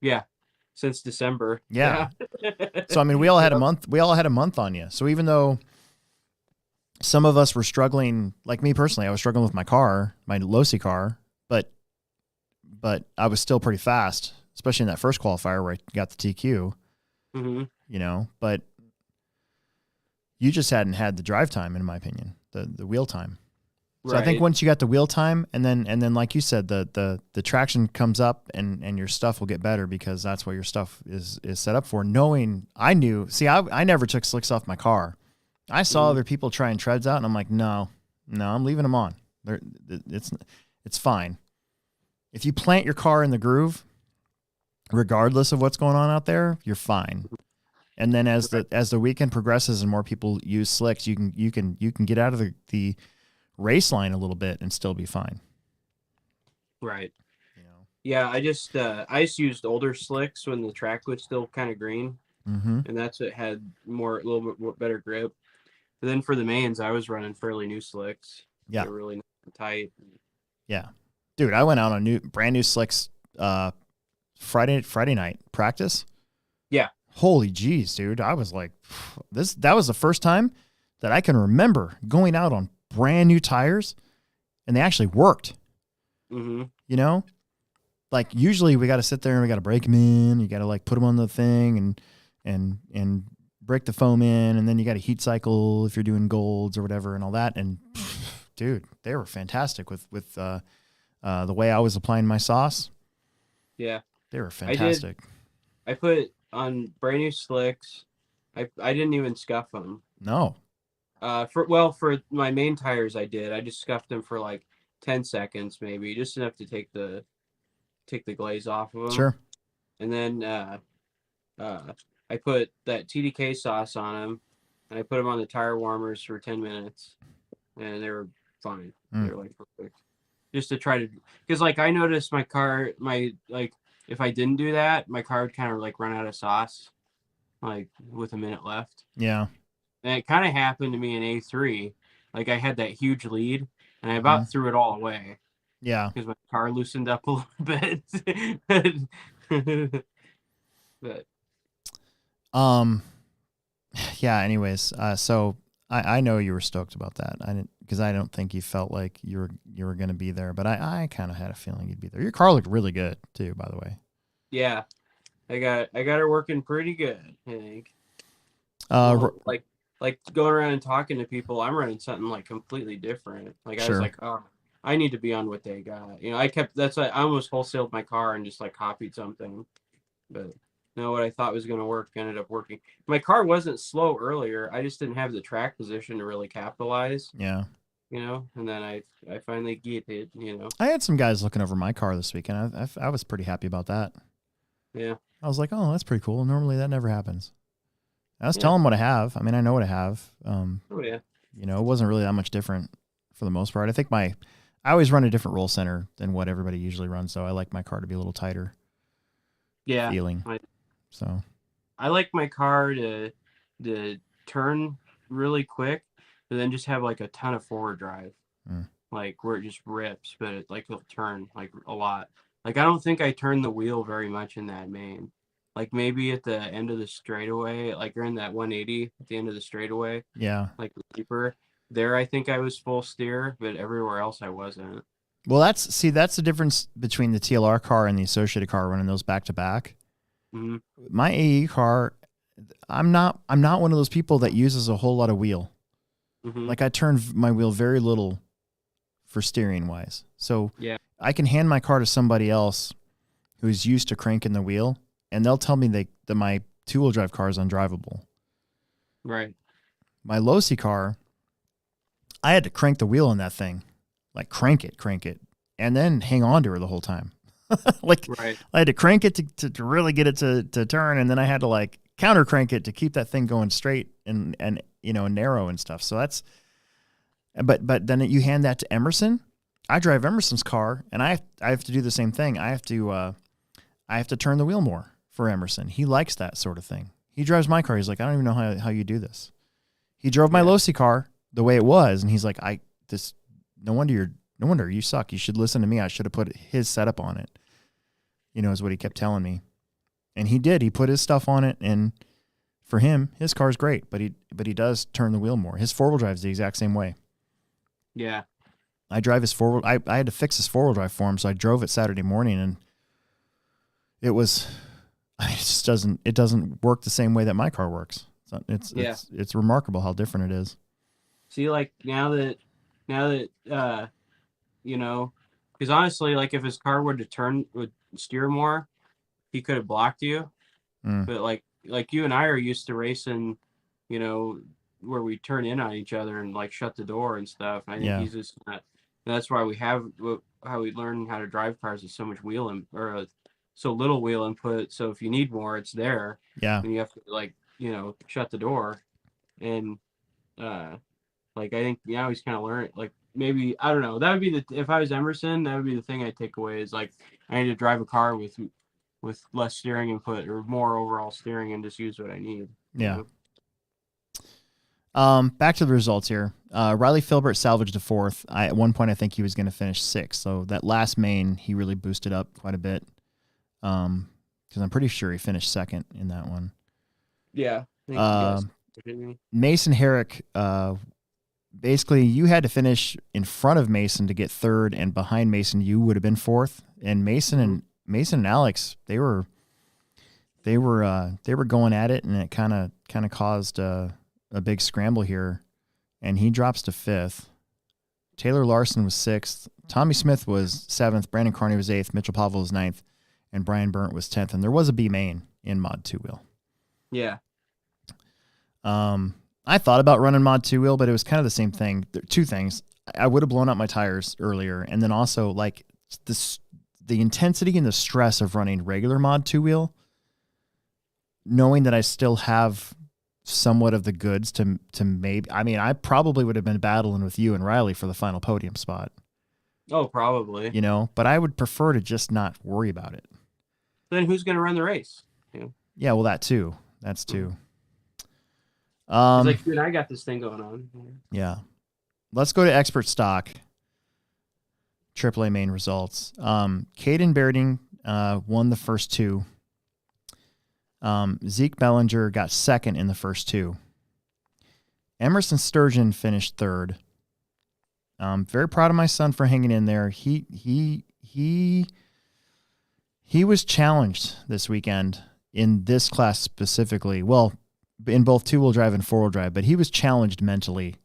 Yeah, since December. Yeah. So I mean, we all had a month. We all had a month on you. So even though some of us were struggling, like me personally, I was struggling with my car, my Losi car, but I was still pretty fast, especially in that first qualifier where I got the TQ. Mm-hmm. But you just hadn't had the drive time, in my opinion, the wheel time. So right. I think once you got the wheel time, and then like you said, the traction comes up, and your stuff will get better, because that's what your stuff is set up for. I never took slicks off my car. I saw other people trying treads out, and I'm like, no, I'm leaving them on. It's fine. If you plant your car in the groove, regardless of what's going on out there, you're fine. And then as the weekend progresses and more people use slicks, you can get out of the race line a little bit and still be fine. Right. Yeah, I just used older slicks when the track was still kind of green, and that's what had a little bit more better grip. But then for the mains, I was running fairly new slicks. Yeah, they're really tight. Yeah, dude, I went out on brand new slicks Friday night practice. Yeah. Holy jeez, dude. I was like, that was the first time that I can remember going out on brand new tires, and they actually worked. Like usually we got to sit there and we got to break them in. You got to like put them on the thing and break the foam in, and then you got to heat cycle if you're doing golds or whatever and all that. And dude, they were fantastic with the way I was applying my sauce. Yeah, they were fantastic. I put on brand new slicks. I didn't even scuff them. No. For my main tires, I did. I just scuffed them for like 10 seconds, maybe, just enough to take the glaze off of them. Sure. And then I put that TDK sauce on them, and I put them on the tire warmers for 10 minutes, and they were fine. They were like perfect. Just to try to, because like I noticed my car, if I didn't do that, my car would kind of like run out of sauce, like with a minute left. Yeah. And it kind of happened to me in A3. Like I had that huge lead, and I about threw it all away. Yeah. Because my car loosened up a little bit. But yeah, anyways, so I know you were stoked about that. Because I don't think you felt like you were going to be there, but I kind of had a feeling you'd be there. Your car looked really good too, by the way. Yeah. I got her working pretty good, I think. Like going around and talking to people, I'm running something like completely different. Like I was like, oh, I need to be on what they got. That's why I almost wholesaled my car and just like copied something, but no, what I thought was going to work ended up working. My car wasn't slow earlier. I just didn't have the track position to really capitalize. Yeah. And then I finally get it. I had some guys looking over my car this weekend. I was pretty happy about that. Yeah. I was like, oh, that's pretty cool. Normally that never happens. I was Yeah. telling them what I have. I mean, I know what I have. Oh yeah. It wasn't really that much different for the most part. I think I always run a different roll center than what everybody usually runs, so I like my car to be a little tighter. Yeah. Feeling. So I like my car to turn really quick, but then just have like a ton of forward drive, like where it just rips, but it'll turn like a lot. Like I don't think I turn the wheel very much in that main. Like maybe at the end of the straightaway, like you're in that 180 at the end of the straightaway. Yeah. Like deeper. There I think I was full steer, but everywhere else I wasn't. Well, that's the difference between the TLR car and the associated car running those back to back. Mm-hmm. My AE car, I'm not one of those people that uses a whole lot of wheel. Mm-hmm. Like I turn my wheel very little for steering wise. So yeah. I can hand my car to somebody else who's used to cranking the wheel, and they'll tell me that my 2-wheel drive car is undrivable. Right. My Losi car, I had to crank the wheel on that thing, like crank it, and then hang on to her the whole time. Right. I had to crank it to really get it to turn, and then I had to like counter crank it to keep that thing going straight and narrow and stuff. So that's, but then you hand that to Emerson. I drive Emerson's car, and I have to do the same thing. I have to turn the wheel more for Emerson. He likes that sort of thing. He drives my car. He's like, I don't even know how you do this. He drove my Losi car the way it was, and he's like, no wonder you suck. You should listen to me. I should have put his setup on it. Is what he kept telling me. And he did. He put his stuff on it, and for him, his car's great, but he does turn the wheel more. His 4-wheel drive is the exact same way. Yeah. I drive his 4-wheel. I had to fix his 4-wheel drive for him, so I drove it Saturday morning, and it doesn't work the same way that my car works. It's remarkable how different it is. See, like now that because honestly, like if his car would steer more, he could have blocked you. But like you and I are used to racing, where we turn in on each other and like shut the door and stuff. I think he's just not. That's why how we learn how to drive cars is so much so little wheel input. So if you need more, it's there. Yeah. And you have to shut the door, and I think now he's kind of learning. Like maybe I don't know. That would be if I was Emerson, that would be the thing I'd take away is like I need to drive a car with less steering input or more overall steering and just use what I need. Yeah. Back to the results here. Riley Filbert salvaged a 4th. At one point, I think he was going to finish 6th. So that last main, he really boosted up quite a bit. Because I'm pretty sure he finished 2nd in that one. Yeah. Mason Herrick, basically, you had to finish in front of Mason to get 3rd, and behind Mason, you would have been 4th. And Mason and Alex, they were going at it, and it kind of caused a big scramble here, and he drops to 5th. Taylor Larson was 6th. Tommy Smith was 7th. Brandon Carney was 8th. Mitchell Pavel was 9th, and Brian Burnt was 10th. And there was a B main in Mod 2-wheel. Yeah. I thought about running Mod 2-wheel, but it was kind of the same thing. There are 2 things. I would have blown out my tires earlier, and then also like the intensity and the stress of running regular Mod 2-wheel, knowing that I still have somewhat of the goods to maybe, I mean, I probably would have been battling with you and Riley for the final podium spot. Oh, probably. But I would prefer to just not worry about it. Then who's going to run the race? Yeah, well, that too. That's too. Like you and I got this thing going on. Yeah. Let's go to expert stock. AAA main results. Caden Berding won the first 2. Zeke Bellinger got 2nd in the first 2. Emerson Sturgeon finished 3rd. Very proud of my son for hanging in there. He was challenged this weekend in this class specifically. Well, in both 2-wheel drive and 4-wheel drive, but he was challenged mentally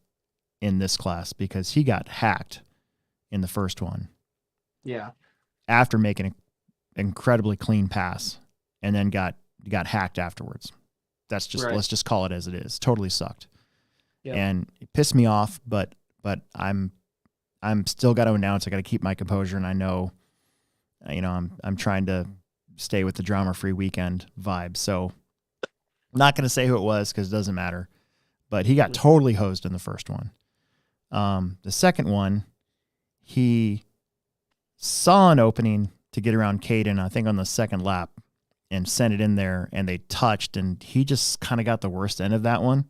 in this class because he got hacked in the first one Yeah. after making an incredibly clean pass and then got hacked afterwards. That's just, Right. let's just call it as it is. Totally sucked. Yep. And it pissed me off, but I'm still got to announce, I got to keep my composure. And I know, I'm trying to stay with the drama-free weekend vibe. So I'm not going to say who it was because it doesn't matter, but he got totally hosed in the first one. The second one, he saw an opening to get around Caden, I think on the second lap, and sent it in there, and they touched, and he just kind of got the worst end of that one.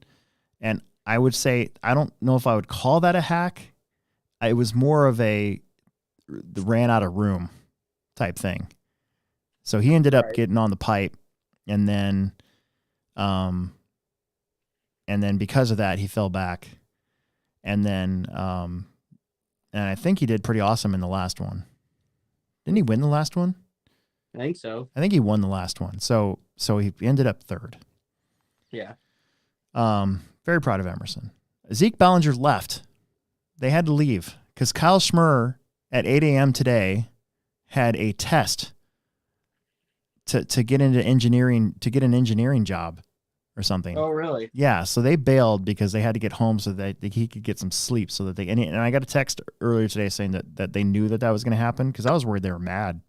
And I would say, I don't know if I would call that a hack. It was more of a ran out of room type thing. So he ended up getting on the pipe, and then because of that, he fell back. And then, and I think he did pretty awesome in the last one. Didn't he win the last one? I think so. I think he won the last one. So he ended up third. Yeah. Very proud of Emerson. Zeke Ballinger left. They had to leave because Kyle Schmurr at 8 a.m. today had a test to get into engineering, to get an engineering job or something. Oh, really? Yeah. So they bailed because they had to get home so that he could get some sleep so that and I got a text earlier today saying that they knew that was going to happen because I was worried they were mad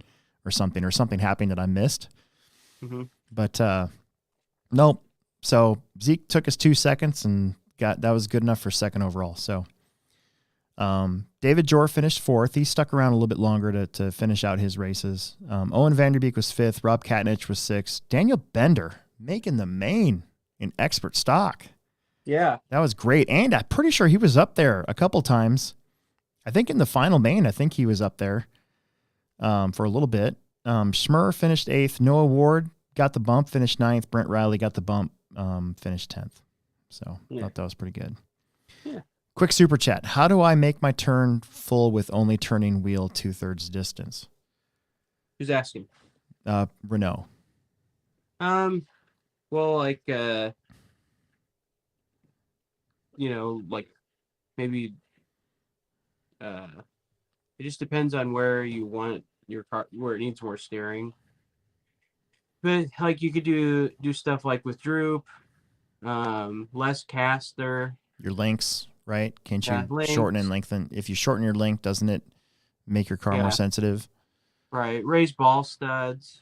or something happened that I missed. Mm-hmm. But nope. So Zeke took us 2 seconds and that was good enough for second overall. So David Jor finished fourth. He stuck around a little bit longer to finish out his races. Owen Vanderbeek was fifth. Rob Katnich was sixth. Daniel Bender making the main in expert stock. Yeah. That was great. And I'm pretty sure he was up there a couple times. I think in the final main, I think he was up there for a little bit. Schmurr finished eighth. Noah Ward got the bump, finished ninth. Brent Riley got the bump, finished 10th. So I thought that was pretty good. Yeah. Quick super chat. How do I make my turn full with only turning wheel 2/3 distance? Who's asking? Renault. Well, like, like maybe, it just depends on where you want your car, where it needs more steering. But like you could do stuff like with droop, less caster. Your links, right? Can't you links. shorten and lengthen? If you shorten your link, doesn't it make your car more sensitive? Right. Raise ball studs.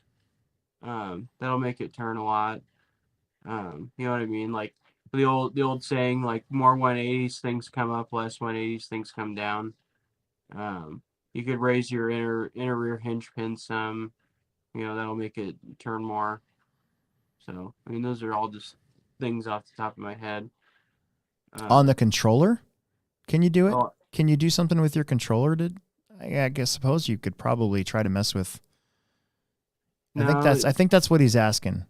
That'll make it turn a lot. You know what I mean? Like the old saying, like more 180s things come up, less 180s things come down. You could raise your inner rear hinge pin some. That'll make it turn more. So I mean, those are all just things off the top of my head. On the controller, can you do it? Oh, Can you do something with your controller? Suppose you could probably try to mess with. I think that's what he's asking.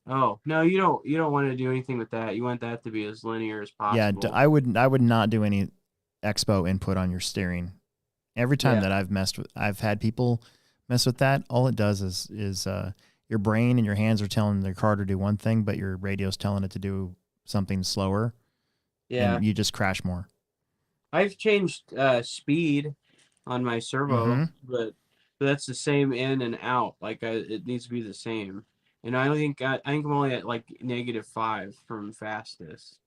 Oh no, you don't want to do anything with that. You want that to be as linear as possible. Yeah, I would not do any expo input on your steering. Every time that I've had people mess with that. All it does is your brain and your hands are telling the car to do one thing, but your radio's telling it to do something slower. Yeah, and you just crash more. I've changed speed on my servo, but that's the same in and out. Like it needs to be the same. And I think I'm only at like -5 from fastest,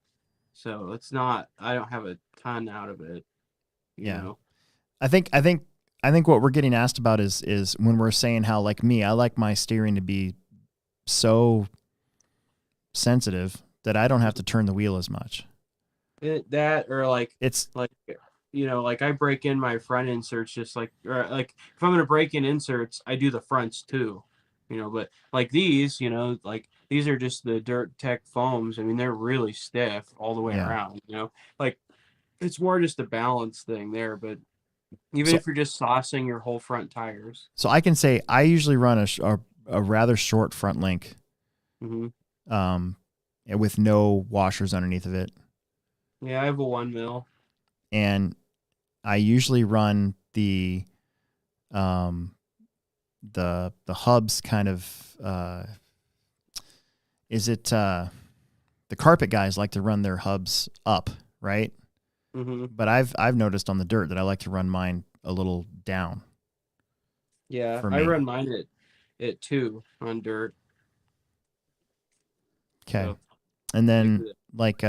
so it's not. I don't have a ton out of it. You know? I think what we're getting asked about is when we're saying how, like me, I like my steering to be so sensitive that I don't have to turn the wheel as much. Like I break in my front inserts just like if I'm gonna break in inserts, I do the fronts too. But like these, like these are just the Dirt Tech foams. I mean, they're really stiff all the way around. Like it's more just a balance thing there. But even if you're just saucing your whole front tires. So I can say I usually run a rather short front link, with no washers underneath of it. Yeah, I have a 1 mil. And I usually run the hubs kind of the carpet guys like to run their hubs up, right? But I've noticed on the dirt that I like to run mine a little down. Yeah, For I me. run mine at 2 on dirt. Okay. So And like then like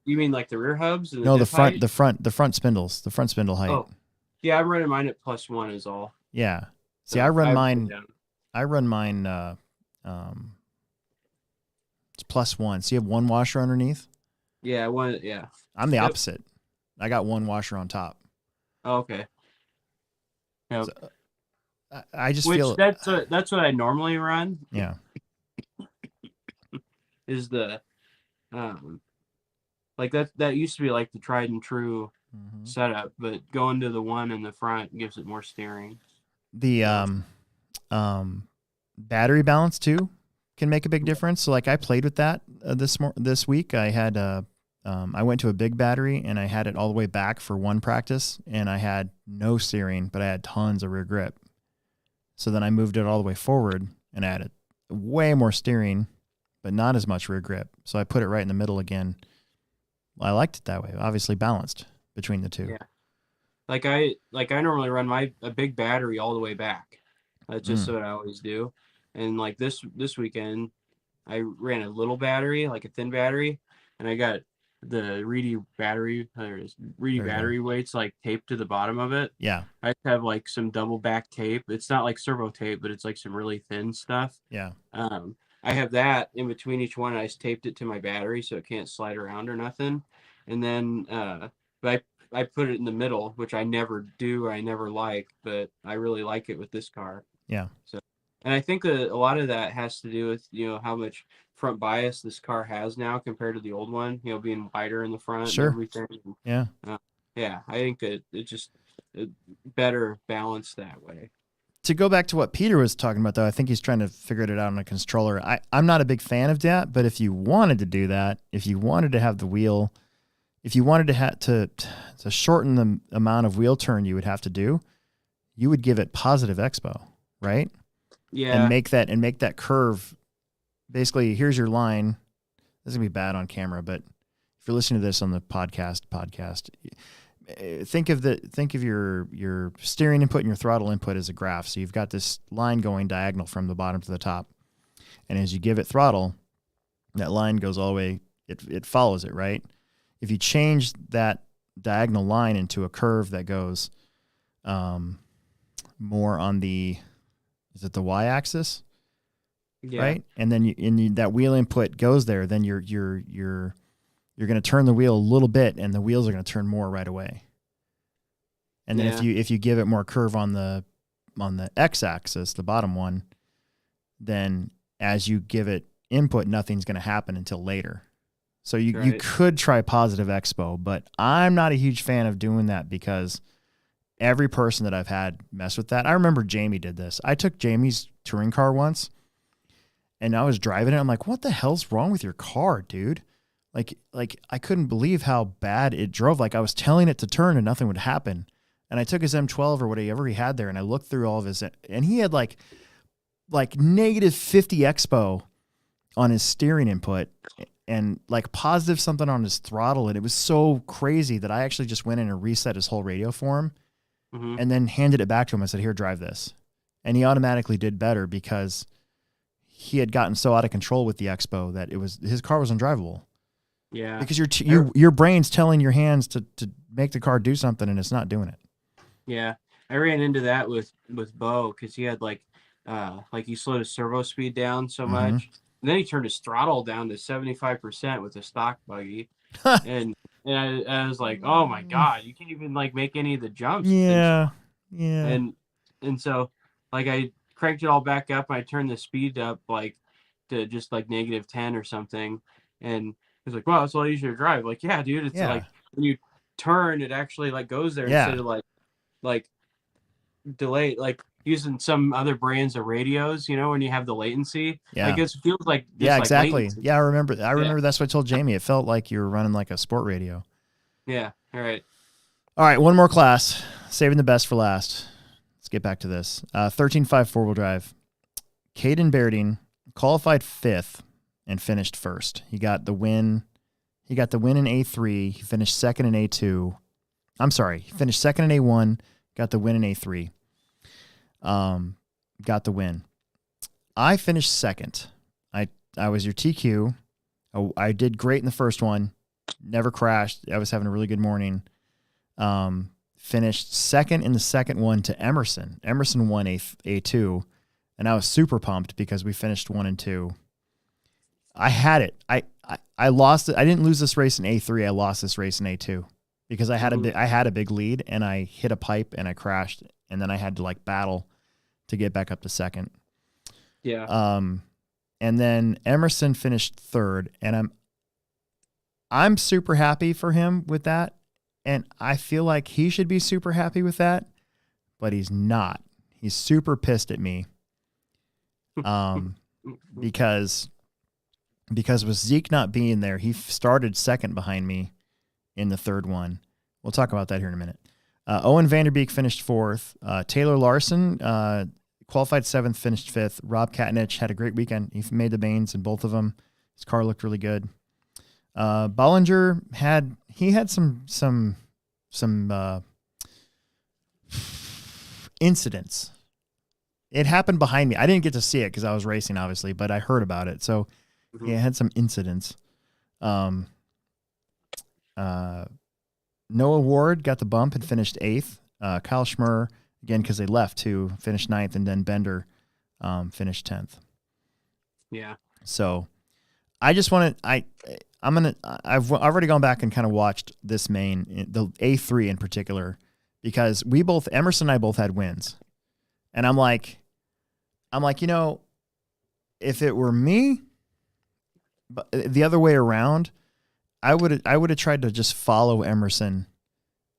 you mean like the rear hubs and the no, diff height? the front spindles, the front spindle height. Oh, yeah, I'm running mine at +1 is all. Yeah. See, So I haven't put it down. I run mine it's +1. So you have one washer underneath? Yeah, yeah. I'm the Yep. opposite. I got one washer on top. Oh, okay. Yep. So, I just Which feel that's what I normally run. Yeah. Is the like that used to be like the tried and true setup, but going to the one in the front gives it more steering. The battery balance too can make a big difference. So like I played with that this week. I had I went to a big battery and I had it all the way back for one practice and I had no steering, but I had tons of rear grip. So then I moved it all the way forward and I had way more steering, but not as much rear grip. So I put it right in the middle again. I liked it that way. Obviously balanced between the two. Yeah. Like I normally run a big battery all the way back. That's just what I always do. And like this weekend, I ran a little battery, like a thin battery, and I got the Reedy battery weights like taped to the bottom of it. Yeah. I have like some double back tape. It's not like servo tape, but it's like some really thin stuff. Yeah. I have that in between each one. I just taped it to my battery so it can't slide around or nothing. And then, but I put it in the middle, which I never do. I never like, but I really like it with this car. Yeah. So, and I think that a lot of that has to do with, how much front bias this car has now compared to the old one, being wider in the front Sure. and everything. Yeah. Yeah. I think that it just better balanced that way. To go back to what Peter was talking about, though, I think he's trying to figure it out on a controller. I'm not a big fan of that, but if you wanted to do that, if you wanted to have the wheel, if you wanted to shorten the amount of wheel turn you would have to do, you would give it positive expo, right? Yeah. And make that curve. Basically, here's your line. This is gonna be bad on camera, but if you're listening to this on the podcast, think of your steering input and your throttle input as a graph. So you've got this line going diagonal from the bottom to the top, and as you give it throttle, that line goes all the way. It follows it, right? If you change that diagonal line into a curve that goes more on the y-axis, Yeah. right? And then that wheel input goes there. Then you're going to turn the wheel a little bit, and the wheels are going to turn more right away. And then if you give it more curve on the x-axis, the bottom one, then as you give it input, nothing's going to happen until later. So you could try positive expo, but I'm not a huge fan of doing that because every person that I've had mess with that. I remember Jamie did this. I took Jamie's touring car once, and I was driving it. I'm like, what the hell's wrong with your car, dude? Like I couldn't believe how bad it drove. Like I was telling it to turn and nothing would happen. And I took his M12 or whatever he had there, and I looked through all of his, and he had like negative 50 expo on his steering input and like positive something on his throttle. And it was so crazy that I actually just went in and reset his whole radio for him and then handed it back to him. I said, here, drive this. And he automatically did better because he had gotten so out of control with the expo that his car was undrivable. Yeah. Because your brain's telling your hands to make the car do something and it's not doing it. Yeah. I ran into that with Bo because he had like he slowed his servo speed down so much. And then he turned his throttle down to 75% with a stock buggy. and I was like, oh my God, you can't even like make any of the jumps. Yeah. Yeah. And so like I cranked it all back up. I turned the speed up like to just like -10 or something. And he's like, wow, it's a lot easier to drive. Like, yeah, dude, it's like when you turn, it actually like goes there instead of like delay, like using some other brands of radios, when you have the latency. Yeah. Like it feels like exactly. Latency. Yeah, I remember that's what I told Jamie. It felt like you were running like a sport radio. Yeah. All right, one more class. Saving the best for last. Let's get back to this. 13.5 four-wheel drive. Caden Bairding qualified 5th and finished 1st. He got the win. In A3. He finished 2nd in A2. I'm sorry. He finished 2nd in A1, got the win in A3. Got the win. I finished second. I was your TQ. I did great in the first one. Never crashed. I was having a really good morning. Finished second in the second one to Emerson. Emerson won A2, and I was super pumped because we finished 1 and 2. I had it. I lost it. I didn't lose this race in A3. I lost this race in A2 because I had a big lead, and I hit a pipe and I crashed, and then I had to like battle to get back up to second. Yeah. And then Emerson finished third, and I'm super happy for him with that. And I feel like he should be super happy with that, but he's not. He's super pissed at me. Because with Zeke not being there, he started second behind me in the third one. We'll talk about that here in a minute. Owen Vanderbeek finished fourth. Taylor Larson qualified 7th, finished 5th. Rob Katnich had a great weekend. He made the mains in both of them. His car looked really good. Bollinger had some incidents. It happened behind me. I didn't get to see it because I was racing, obviously, but I heard about it. So he had some incidents. Noah Ward got the bump and finished 8th. Kyle Schmer, again, because they left too, finished 9th, and then Bender finished 10th. Yeah. So I just want to, I've already gone back and kind of watched this main, the A3 in particular, because Emerson and I both had wins. And I'm like, if it were me, but the other way around, I would have tried to just follow Emerson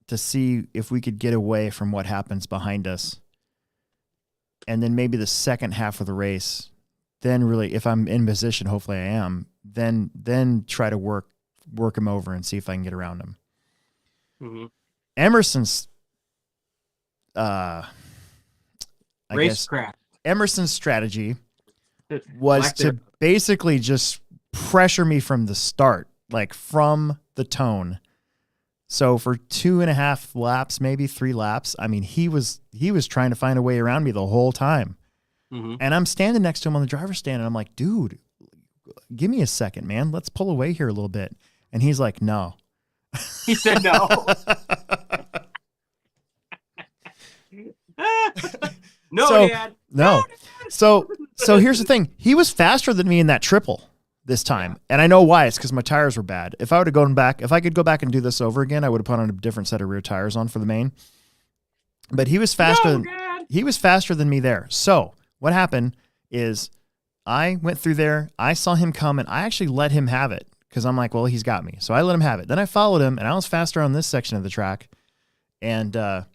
to see if we could get away from what happens behind us. And then maybe the second half of the race, then really, if I'm in position, hopefully I am, then try to work him over and see if I can get around him. Mm-hmm. Emerson's Emerson's strategy was to basically just pressure me from the start, like from the tone. So for 2.5 laps, maybe 3 laps, I mean, he was trying to find a way around me the whole time. Mm-hmm. And I'm standing next to him on the driver's stand, and I'm like, dude, give me a second, man. Let's pull away here a little bit. And he's like, no. He said no. No, Dad. No. So here's the thing. He was faster than me in that triple this time. Yeah. And I know why. It's because my tires were bad. If I could go back and do this over again, I would have put on a different set of rear tires on for the main. But he was faster. He was faster than me there. So what happened is I went through there. I saw him come, and I actually let him have it because I'm like, well, he's got me. So I let him have it. Then I followed him, and I was faster on this section of the track. And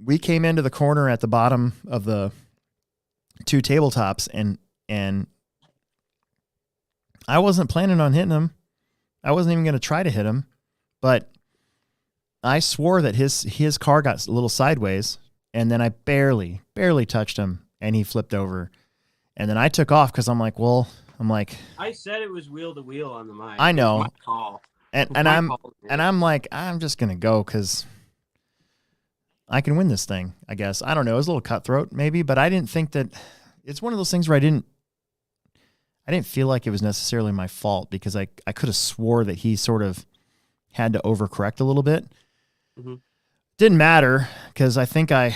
we came into the corner at the bottom of the 2 tabletops, and I wasn't planning on hitting him. I wasn't even going to try to hit him, but I swore that his car got a little sideways, and then I barely touched him, and he flipped over. And then I took off because I'm like, I said it was wheel to wheel on the mic. I know. My call. And I'm like, I'm just going to go because I can win this thing, I guess. I don't know. It was a little cutthroat maybe, but I didn't think that it's one of those things where I didn't feel like it was necessarily my fault because I could have swore that he sort of had to overcorrect a little bit. Mm-hmm. Didn't matter because I think I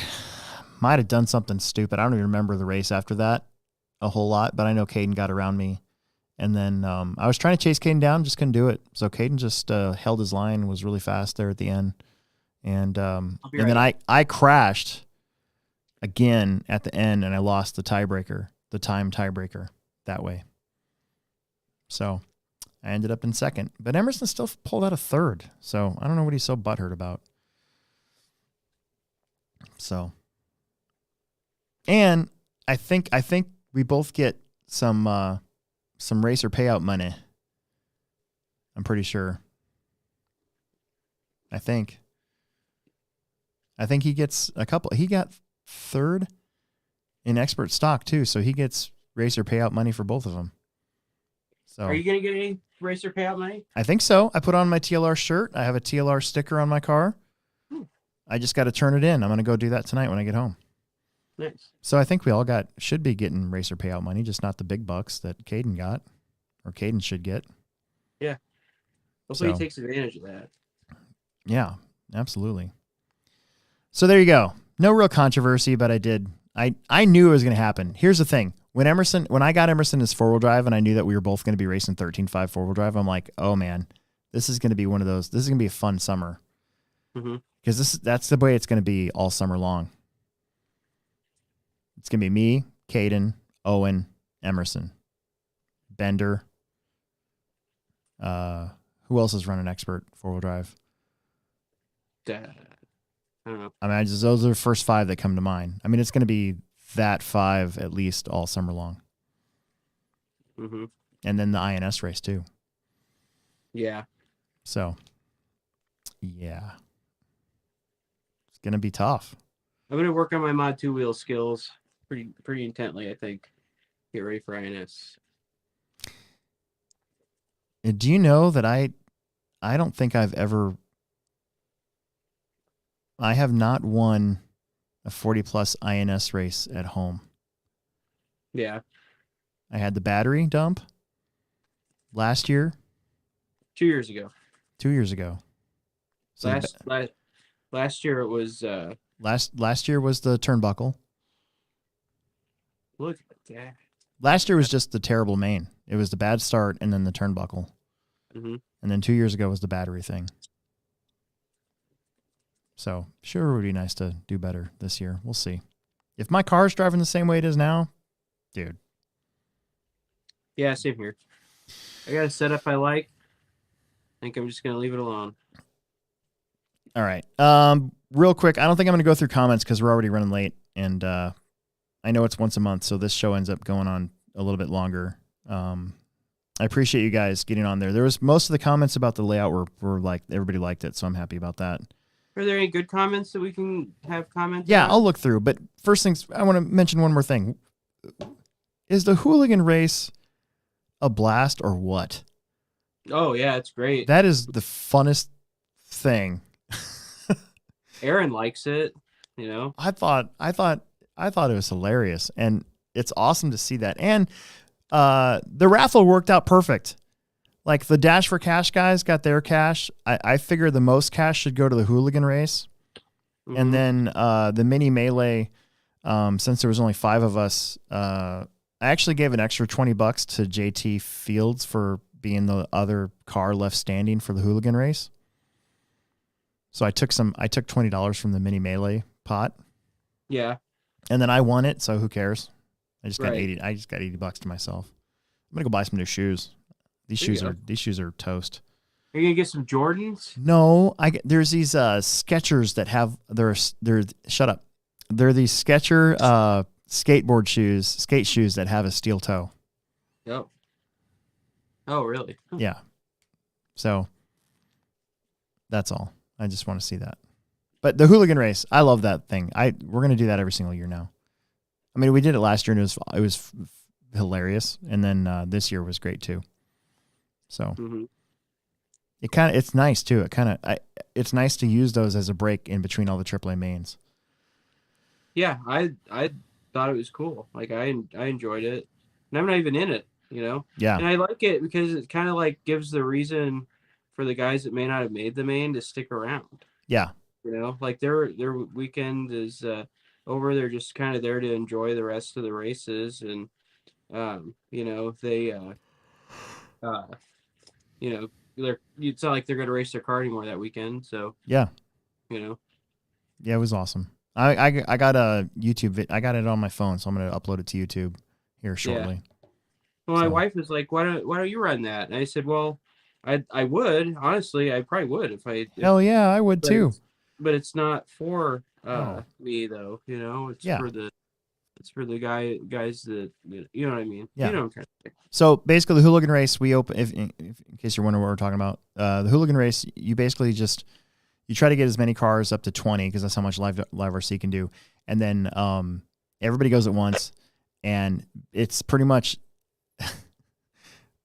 might have done something stupid. I don't even remember the race after that a whole lot, but I know Caden got around me. And then I was trying to chase Caden down, just couldn't do it. So Caden just held his line and was really fast there at the end. And then I crashed again at the end, and I lost the time tiebreaker that way. So I ended up in second, but Emerson still pulled out a third. So I don't know what he's so butthurt about. So, and I think we both get some racer payout money. I'm pretty sure. I think he gets a couple. He got third in expert stock too, so he gets racer payout money for both of them. So are you gonna get any racer payout money? I think so. I put on my TLR shirt. I have a TLR sticker on my car. I just got to turn it in. I'm going to go do that tonight when I get home. Nice. So I think we all should be getting racer payout money, just not the big bucks that Caden got, or Caden should get. Yeah. Hopefully he takes advantage of that. Yeah, absolutely. So there you go. No real controversy, but I knew it was going to happen. Here's the thing. When I got Emerson as 4-wheel drive and I knew that we were both going to be racing 13.5 4-wheel drive, I'm like, oh man, this is going to be one of those. This is going to be a fun summer. Because that's the way it's going to be all summer long. It's going to be me, Caden, Owen, Emerson, Bender. Who else is running expert 4-wheel drive? I don't know. I mean, those are the first 5 that come to mind. I mean, it's going to be that 5 at least all summer long. And then the INS race too. Yeah. So, yeah. It's going to be tough. I'm going to work on my Mod 2 wheel skills pretty intently, I think. Get ready for INS. Do you know that I don't think I have not won a 40+ INS race at home. Yeah. I had the battery dump last year. 2 years ago. 2 years ago. So last year it was last year was the turnbuckle. Look at that. Last year was just the terrible main. It was the bad start and then the turnbuckle. And then 2 years ago was the battery thing. So sure it would be nice to do better this year. We'll see. If my car's driving the same way it is now, dude. Yeah, same here. I got a setup I like. I think I'm just going to leave it alone. All right. Real quick, I don't think I'm going to go through comments because we're already running late. And I know it's once a month, so this show ends up going on a little bit longer. I appreciate you guys getting on there. There was most of the comments about the layout were like, everybody liked it, so I'm happy about that. Are there any good comments that we can have comments Yeah, on? I'll look through. But first things, I want to mention one more thing. Is the Hooligan race a blast or what? Oh, yeah, it's great. That is the funnest thing. Aaron likes it, you know. I thought it was hilarious, and it's awesome to see that. And the raffle worked out perfect. Like the Dash for Cash guys got their cash. I figure the most cash should go to the Hooligan race. And then the mini melee, since there was only 5 of us, I actually gave an extra $20 to JT Fields for being the other car left standing for the Hooligan race. So I took $20 from the mini melee pot. Yeah. And then I won it, so who cares? I just got $80 to myself. I'm gonna go buy some new shoes. These shoes are toast. Are you gonna get some Jordans? No, there's these Skechers that have shut up. They're these Skecher skate shoes that have a steel toe. Yep. Oh, really? Huh. Yeah. So that's all. I just want to see that. But the Hooligan race, I love that thing. We're gonna do that every single year now. I mean, we did it last year and it was hilarious, and then this year was great too. So it's nice too. It's nice to use those as a break in between all the AAA mains. Yeah, I thought it was cool. Like I enjoyed it, and I'm not even in it, you know. Yeah. And I like it because it kind of like gives the reason for the guys that may not have made the main to stick around. Yeah. You know, like their weekend is over. They're just kind of there to enjoy the rest of the races, and you know, they you know, it's not like they're going to race their car anymore that weekend. So yeah, you know, yeah, it was awesome. I got a YouTube I got it on my phone, so I'm going to upload it to YouTube here shortly. Yeah. Well, my wife was like, "Why don't you run that?" And I said, "Well, I would honestly, I probably would if I." Hell yeah, I would too. But it's not for me though. You know, it's for the guys that you know what I mean. Yeah. You know what I'm trying to say. So basically, the Hooligan race, we open. If in case you're wondering what we're talking about, the Hooligan race, you basically you try to get as many cars up to 20 because that's how much live RC can do, and then everybody goes at once, and it's pretty much.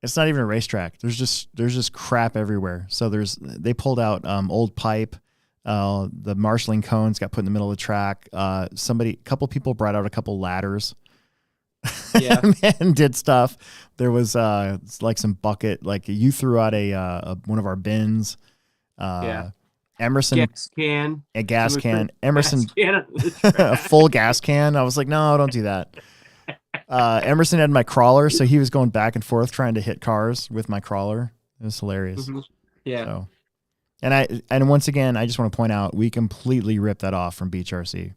It's not even a racetrack. There's just crap everywhere. So they pulled out old pipe. The marshalling cones got put in the middle of the track. A couple people brought out a couple ladders. Yeah. And did stuff. There was like some bucket, like you threw out one of our bins. Yeah. Emerson, Gas can. a gas Someone can. put a Emerson, gas can on the a track. full gas can. I was like, no, don't do that. Emerson had my crawler, so he was going back and forth trying to hit cars with my crawler. It was hilarious. Mhm. Yeah. So, and once again, I just want to point out we completely ripped that off from Beach RC.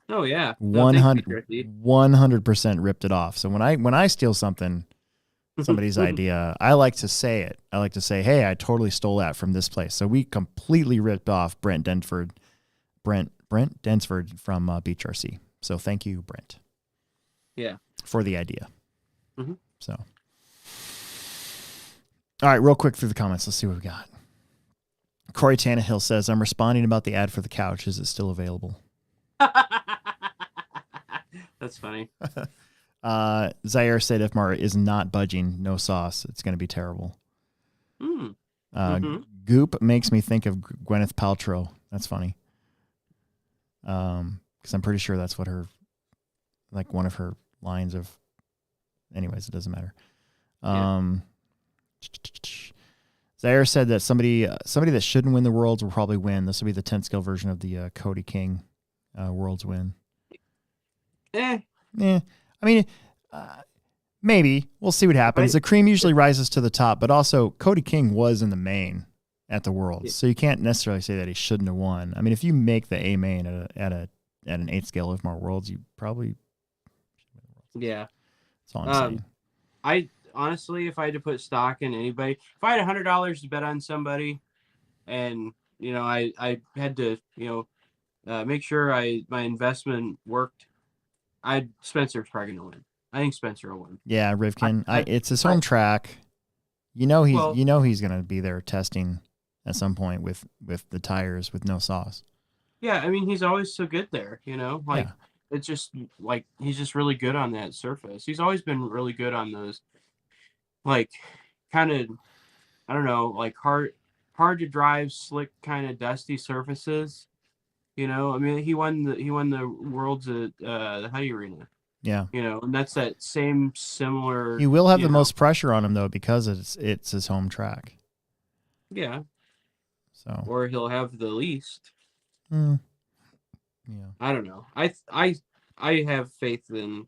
Oh yeah. No, thanks, Ricky. 100% ripped it off. So when I steal somebody's idea, I like to say it. I like to say, hey, I totally stole that from this place. So we completely ripped off Brent Densford from Beach RC. So thank you, Brent. Yeah. For the idea. Mm-hmm. So, all right, real quick through the comments. Let's see what we got. Corey Tannehill says, I'm responding about the ad for the couch. Is it still available? That's funny. Zaire said, if Mar is not budging, no sauce, it's going to be terrible. Goop makes me think of Gwyneth Paltrow. That's funny. Because I'm pretty sure that's what one of her lines of. Anyways, it doesn't matter. Zaire said that somebody that shouldn't win the Worlds will probably win. This will be the 10 scale version of the Cody King Worlds win. I mean, maybe. We'll see what happens. The cream usually rises to the top, but also Cody King was in the main at the Worlds, so you can't necessarily say that he shouldn't have won. I mean, if you make the A main at an 8 scale of more Worlds, you probably. Yeah. That's all I'm saying. I honestly, if I had to put stock in anybody, if I had $100 to bet on somebody, and I had to make sure my investment worked, Spencer's probably gonna win. I think Spencer will win. Yeah, Rivkin. It's his home track. He's gonna be there testing at some point with the tires with no sauce. Yeah, I mean he's always so good there. It's just like he's just really good on that surface. He's always been really good on those, like, kind of, I don't know, like hard to drive, slick, kind of dusty surfaces. I mean he won the Worlds at the Huddy Arena. Yeah. And that's that same similar. He will have the most pressure on him though because it's his home track. Yeah. So. Or he'll have the least. Yeah. I don't know. I have faith that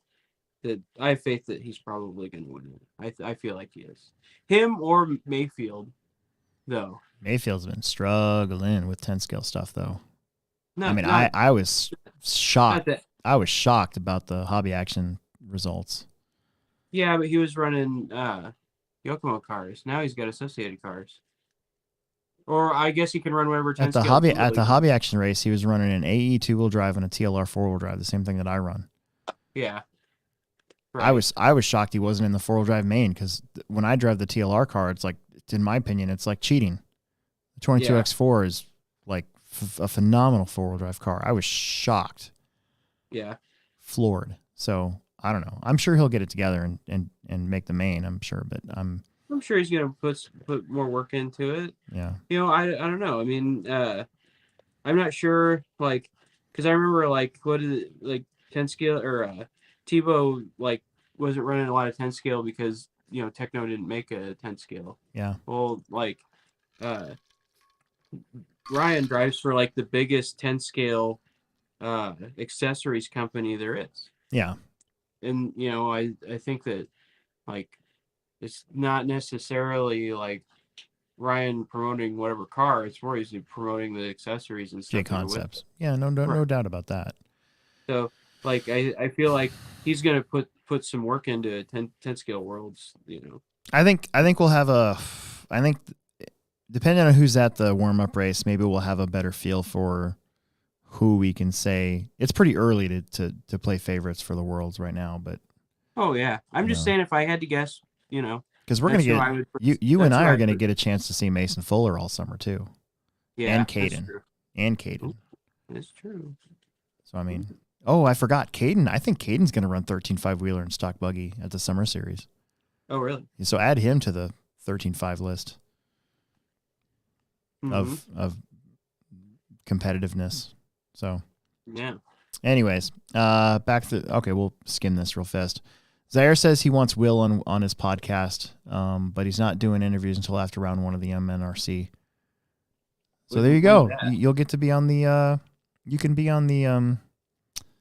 he's probably going to win it. I feel like he is. Him or Mayfield, though. Mayfield's been struggling with 10 scale stuff though. No, I mean, I was shocked. I was shocked about the hobby action results. Yeah, but he was running Yokomo cars. Now he's got associated cars. Or I guess he can run whatever 10 scale. At the hobby action race, he was running an AE 2-wheel drive and a TLR 4-wheel drive, the same thing that I run. Yeah. Right. I was shocked he wasn't in the 4-wheel drive main because when I drive the TLR car, it's like, in my opinion, it's like cheating. The 22X4 is like a phenomenal 4-wheel drive car. I was shocked. Yeah. Floored. So I don't know. I'm sure he'll get it together and make the main. I'm sure, but I'm sure he's gonna put more work into it. Yeah. I don't know. I mean, I'm not sure. Like, because I remember what is it, like 10 scale or Tebow wasn't running a lot of 10 scale because Techno didn't make a 10 scale. Yeah. Well, Ryan drives for the biggest 10 scale accessories company there is. Yeah. And I think that it's not necessarily Ryan promoting whatever car, it's more easily promoting the accessories and stuff. J Concepts. Yeah, no doubt about that. So I feel like he's gonna put some work into 10 scale Worlds, I think we'll have depending on who's at the warm up race, maybe we'll have a better feel for who we can say. It's pretty early to play favorites for the Worlds right now, but oh yeah. I'm just saying if I had to guess, because we're gonna get you and I are gonna get a chance to see Mason Fuller all summer too. Yeah. And Caden. That's true. So I mean, I forgot Caden. I think Caden's gonna run 13.5 wheeler and stock buggy at the summer series. Oh really? So add him to the 13.5 list of competitiveness. So, Yeah. anyways, back to okay. We'll skim this real fast. Zaire says he wants Will on his podcast, but he's not doing interviews until after round 1 of the MNRC. So there you go. You'll get to be on the. You can be on the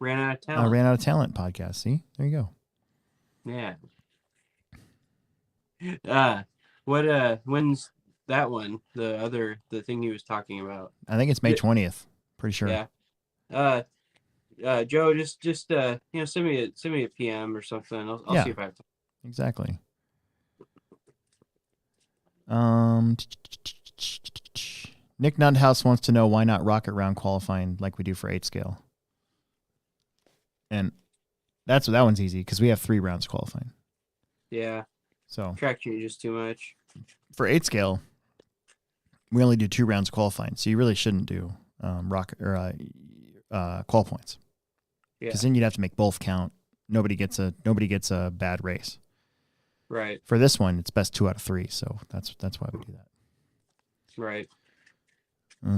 Ran Out of Talent. Ran Out of Talent podcast. See, there you go. Yeah. When's that one? The thing he was talking about. I think it's May 20th. Pretty sure. Yeah. Joe, just send me a PM or something. I'll see if I have time. Exactly. Nick Nundhouse wants to know why not rocket round qualifying like we do for 8 scale. And that one's easy because we have 3 rounds qualifying. Yeah. So track changes too much. For 8 scale, we only do 2 rounds qualifying, so you really shouldn't do rocket or qual points. Because then you'd have to make both count. Nobody gets a bad race. Right. For this one, it's best 2 out of 3, so that's why we do that. Right. I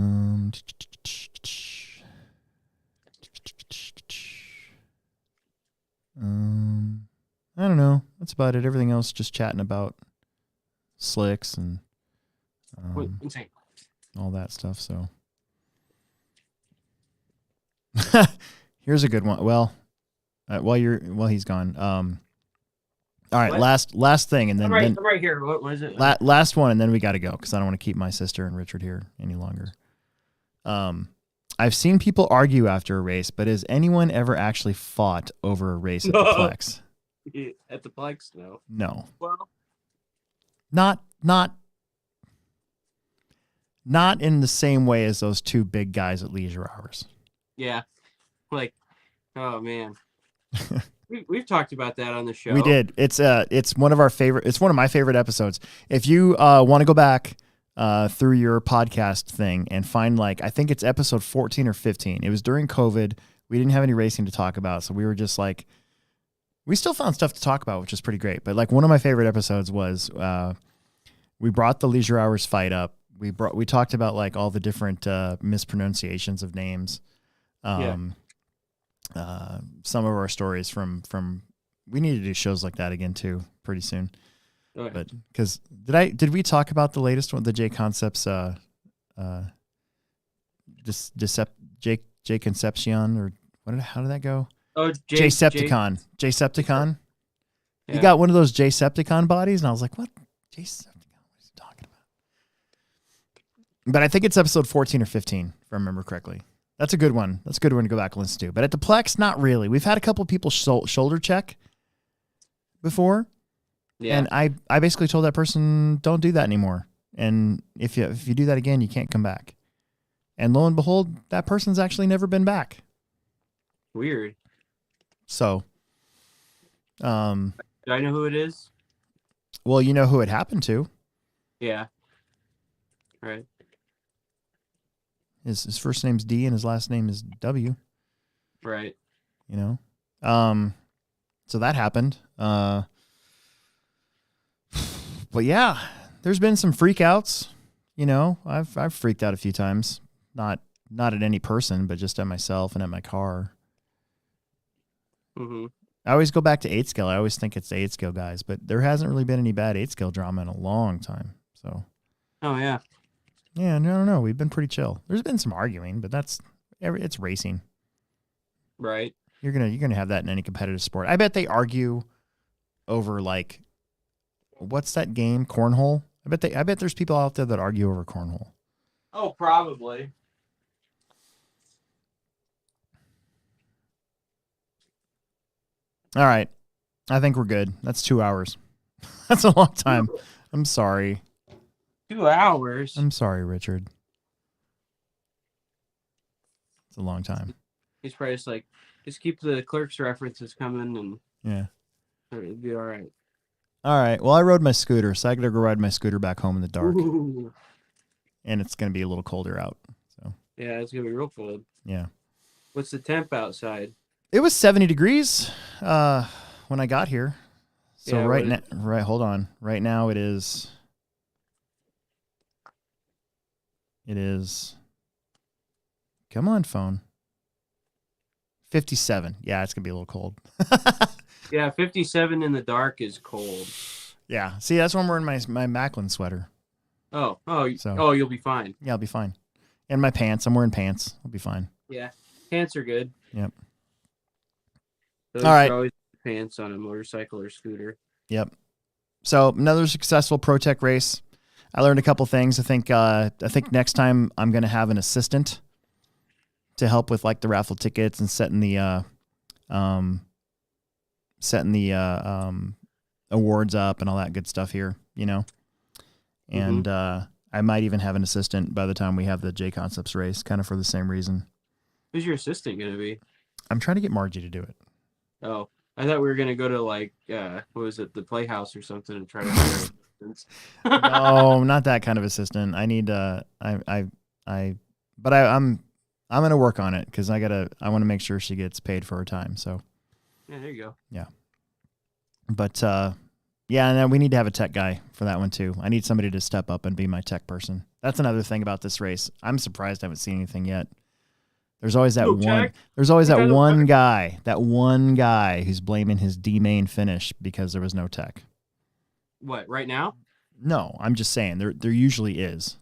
don't know. That's about it. Everything else just chatting about slicks and all that stuff. So here's a good one. Well, while he's gone. All right, what? last thing, and then I'm right here. What was it? Last one, and then we got to go because I don't want to keep my sister and Richard here any longer. I've seen people argue after a race, but has anyone ever actually fought over a race at the Plex? At the Plex, no. No. Well, not in the same way as those 2 big guys at Leisure Hours. Yeah, like, oh man. We've talked about that on the show. We did. It's one of our favorite. It's one of my favorite episodes. If you want to go back through your podcast thing and find I think it's episode 14 or 15. It was during COVID. We didn't have any racing to talk about, so we were just we still found stuff to talk about, which is pretty great. But one of my favorite episodes was we brought the Leisure Hours fight up. We talked about all the different mispronunciations of names. Some of our stories from we need to do shows like that again too pretty soon. Okay. But because did we talk about the latest one, the J Concepts J Concepcion, or how did that go? Oh, Jacepticon. Jacepticon. Yeah. He got one of those Jacepticon bodies, and I was like, what? Jacepticon? What is he talking about? But I think it's episode 14 or 15, if I remember correctly. That's a good one. That's a good one to go back and listen to. But at the Plex, not really. We've had a couple people shoulder check before. Yeah. And I basically told that person, don't do that anymore. And if you do that again, you can't come back. And lo and behold, that person's actually never been back. Weird. So, do I know who it is? Well, you know who it happened to. Yeah. Right. His first name's D and his last name is W. Right. You know? So that happened. But yeah, there's been some freak outs. You know, I've freaked out a few times. Not at any person, but just at myself and at my car. Mm-hmm. I always go back to 8 scale. I always think it's the 8 scale guys, but there hasn't really been any bad 8 scale drama in a long time. So. Oh yeah. Yeah, no. We've been pretty chill. There's been some arguing, but it's racing. Right. You're gonna have that in any competitive sport. I bet they argue over what's that game? Cornhole? I bet there's people out there that argue over cornhole. Oh, probably. All right. I think we're good. That's 2 hours. That's a long time. I'm sorry. 2 hours? I'm sorry, Richard. It's a long time. He's probably just keep the Clerks references coming and yeah, it'll be all right. All right. Well, I rode my scooter, so I got to go ride my scooter back home in the dark. Ooh. And it's going to be a little colder out. So yeah, it's going to be real cold. Yeah. What's the temp outside? It was 70 degrees when I got here. So yeah, hold on. Right now it is 70 Come on, phone. 57. Yeah, it's gonna be a little cold. Yeah, 57 in the dark is cold. Yeah. See, that's when I'm wearing my Macklin sweater. Oh, you'll be fine. Yeah, I'll be fine. And my pants. I'm wearing pants. I'll be fine. Yeah, pants are good. Yep. Those All right. are always pants on a motorcycle or scooter. Yep. So another successful ProTek race. I learned a couple things. I think next time I'm going to have an assistant to help with like the raffle tickets and setting the awards up and all that good stuff here, you know. And I might even have an assistant by the time we have the J Concepts race, kind of for the same reason. Who's your assistant gonna be? I'm trying to get Margie to do it. Oh, I thought we were gonna go to like what was it, the Playhouse or something, and try to hire assistants. No, not that kind of assistant. I need I'm gonna work on it because I want to make sure she gets paid for her time. So Yeah, there you go. yeah, but yeah, and then we need to have a tech guy for that one too. I need somebody to step up and be my tech person. That's another thing about this race. I'm surprised I haven't seen anything yet. There's always that one. There's always that one guy. That one guy who's blaming his D main finish because there was no tech. What, right now? No, I'm just saying there usually is.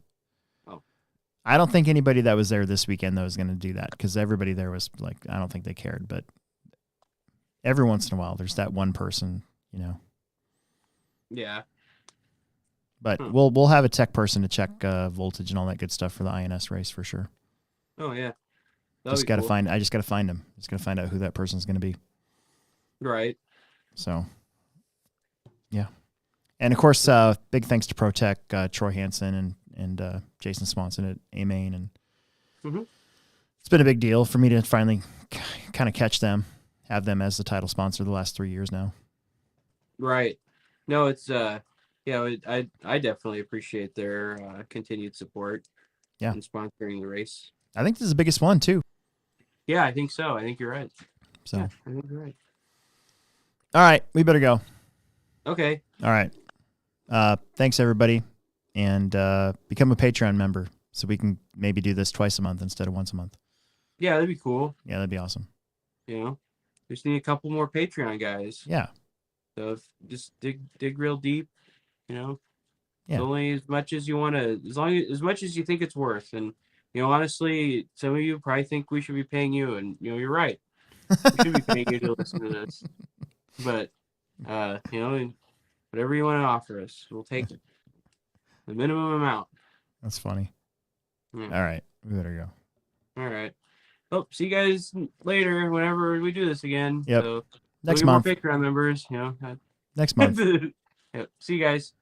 Oh. I don't think anybody that was there this weekend though is going to do that because everybody there was like, I don't think they cared. But every once in a while, there's that one person, you know. Yeah. But we'll have a tech person to check voltage and all that good stuff for the INS race for sure. Oh yeah. Just got to find. I just got to find him. Just got to find out who that person's going to be. Right. So, yeah, and of course, big thanks to ProTek, Troy Hansen and Jason Swanson at A-Main, and it's been a big deal for me to finally kind of catch them, have them as the title sponsor the last 3 years now. Right. No, it's I definitely appreciate their continued support. Yeah. In sponsoring the race. I think this is the biggest one too. Yeah, I think so. I think you're right. So yeah, I think you're right. All right, we better go. Okay. All right. Thanks everybody, and become a Patreon member so we can maybe do this twice a month instead of once a month. Yeah, that'd be cool. Yeah, that'd be awesome. You know, just need a couple more Patreon guys. Yeah. So just dig real deep. You know, yeah. Only as much as you want to, as much as you think it's worth. And you know, honestly, some of you probably think we should be paying you, and you know, you're right. We should be paying you to listen to this. But you know, whatever you want to offer us, we'll take it. The minimum amount. That's funny. Yeah. All right, we better go. All right. Oh, see you guys later whenever we do this again. Yep. So, next month. More Patreon members, you know. Next month. Yep. See you guys.